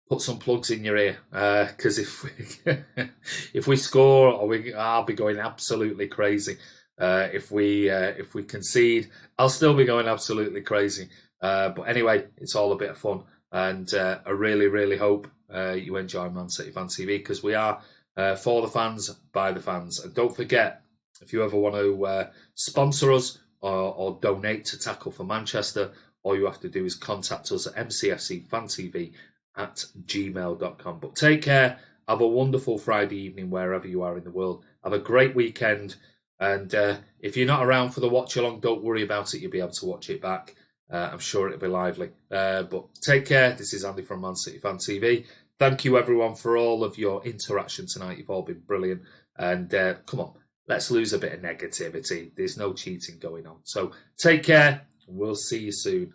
put some plugs in your ear. Because if we score, I'll be going absolutely crazy. If we concede, I'll still be going absolutely crazy. But anyway, it's all a bit of fun. And I really, really hope you enjoy Man City Fan TV, because we are for the fans, by the fans. And don't forget, if you ever want to sponsor us or donate to Tackle for Manchester, all you have to do is contact us at mcfcfantv@gmail.com. But take care. Have a wonderful Friday evening wherever you are in the world. Have a great weekend. And if you're not around for the watch-along, don't worry about it. You'll be able to watch it back. I'm sure it'll be lively. But take care. This is Andy from Man City Fan TV. Thank you, everyone, for all of your interaction tonight. You've all been brilliant. And come on, let's lose a bit of negativity. There's no cheating going on. So take care. We'll see you soon.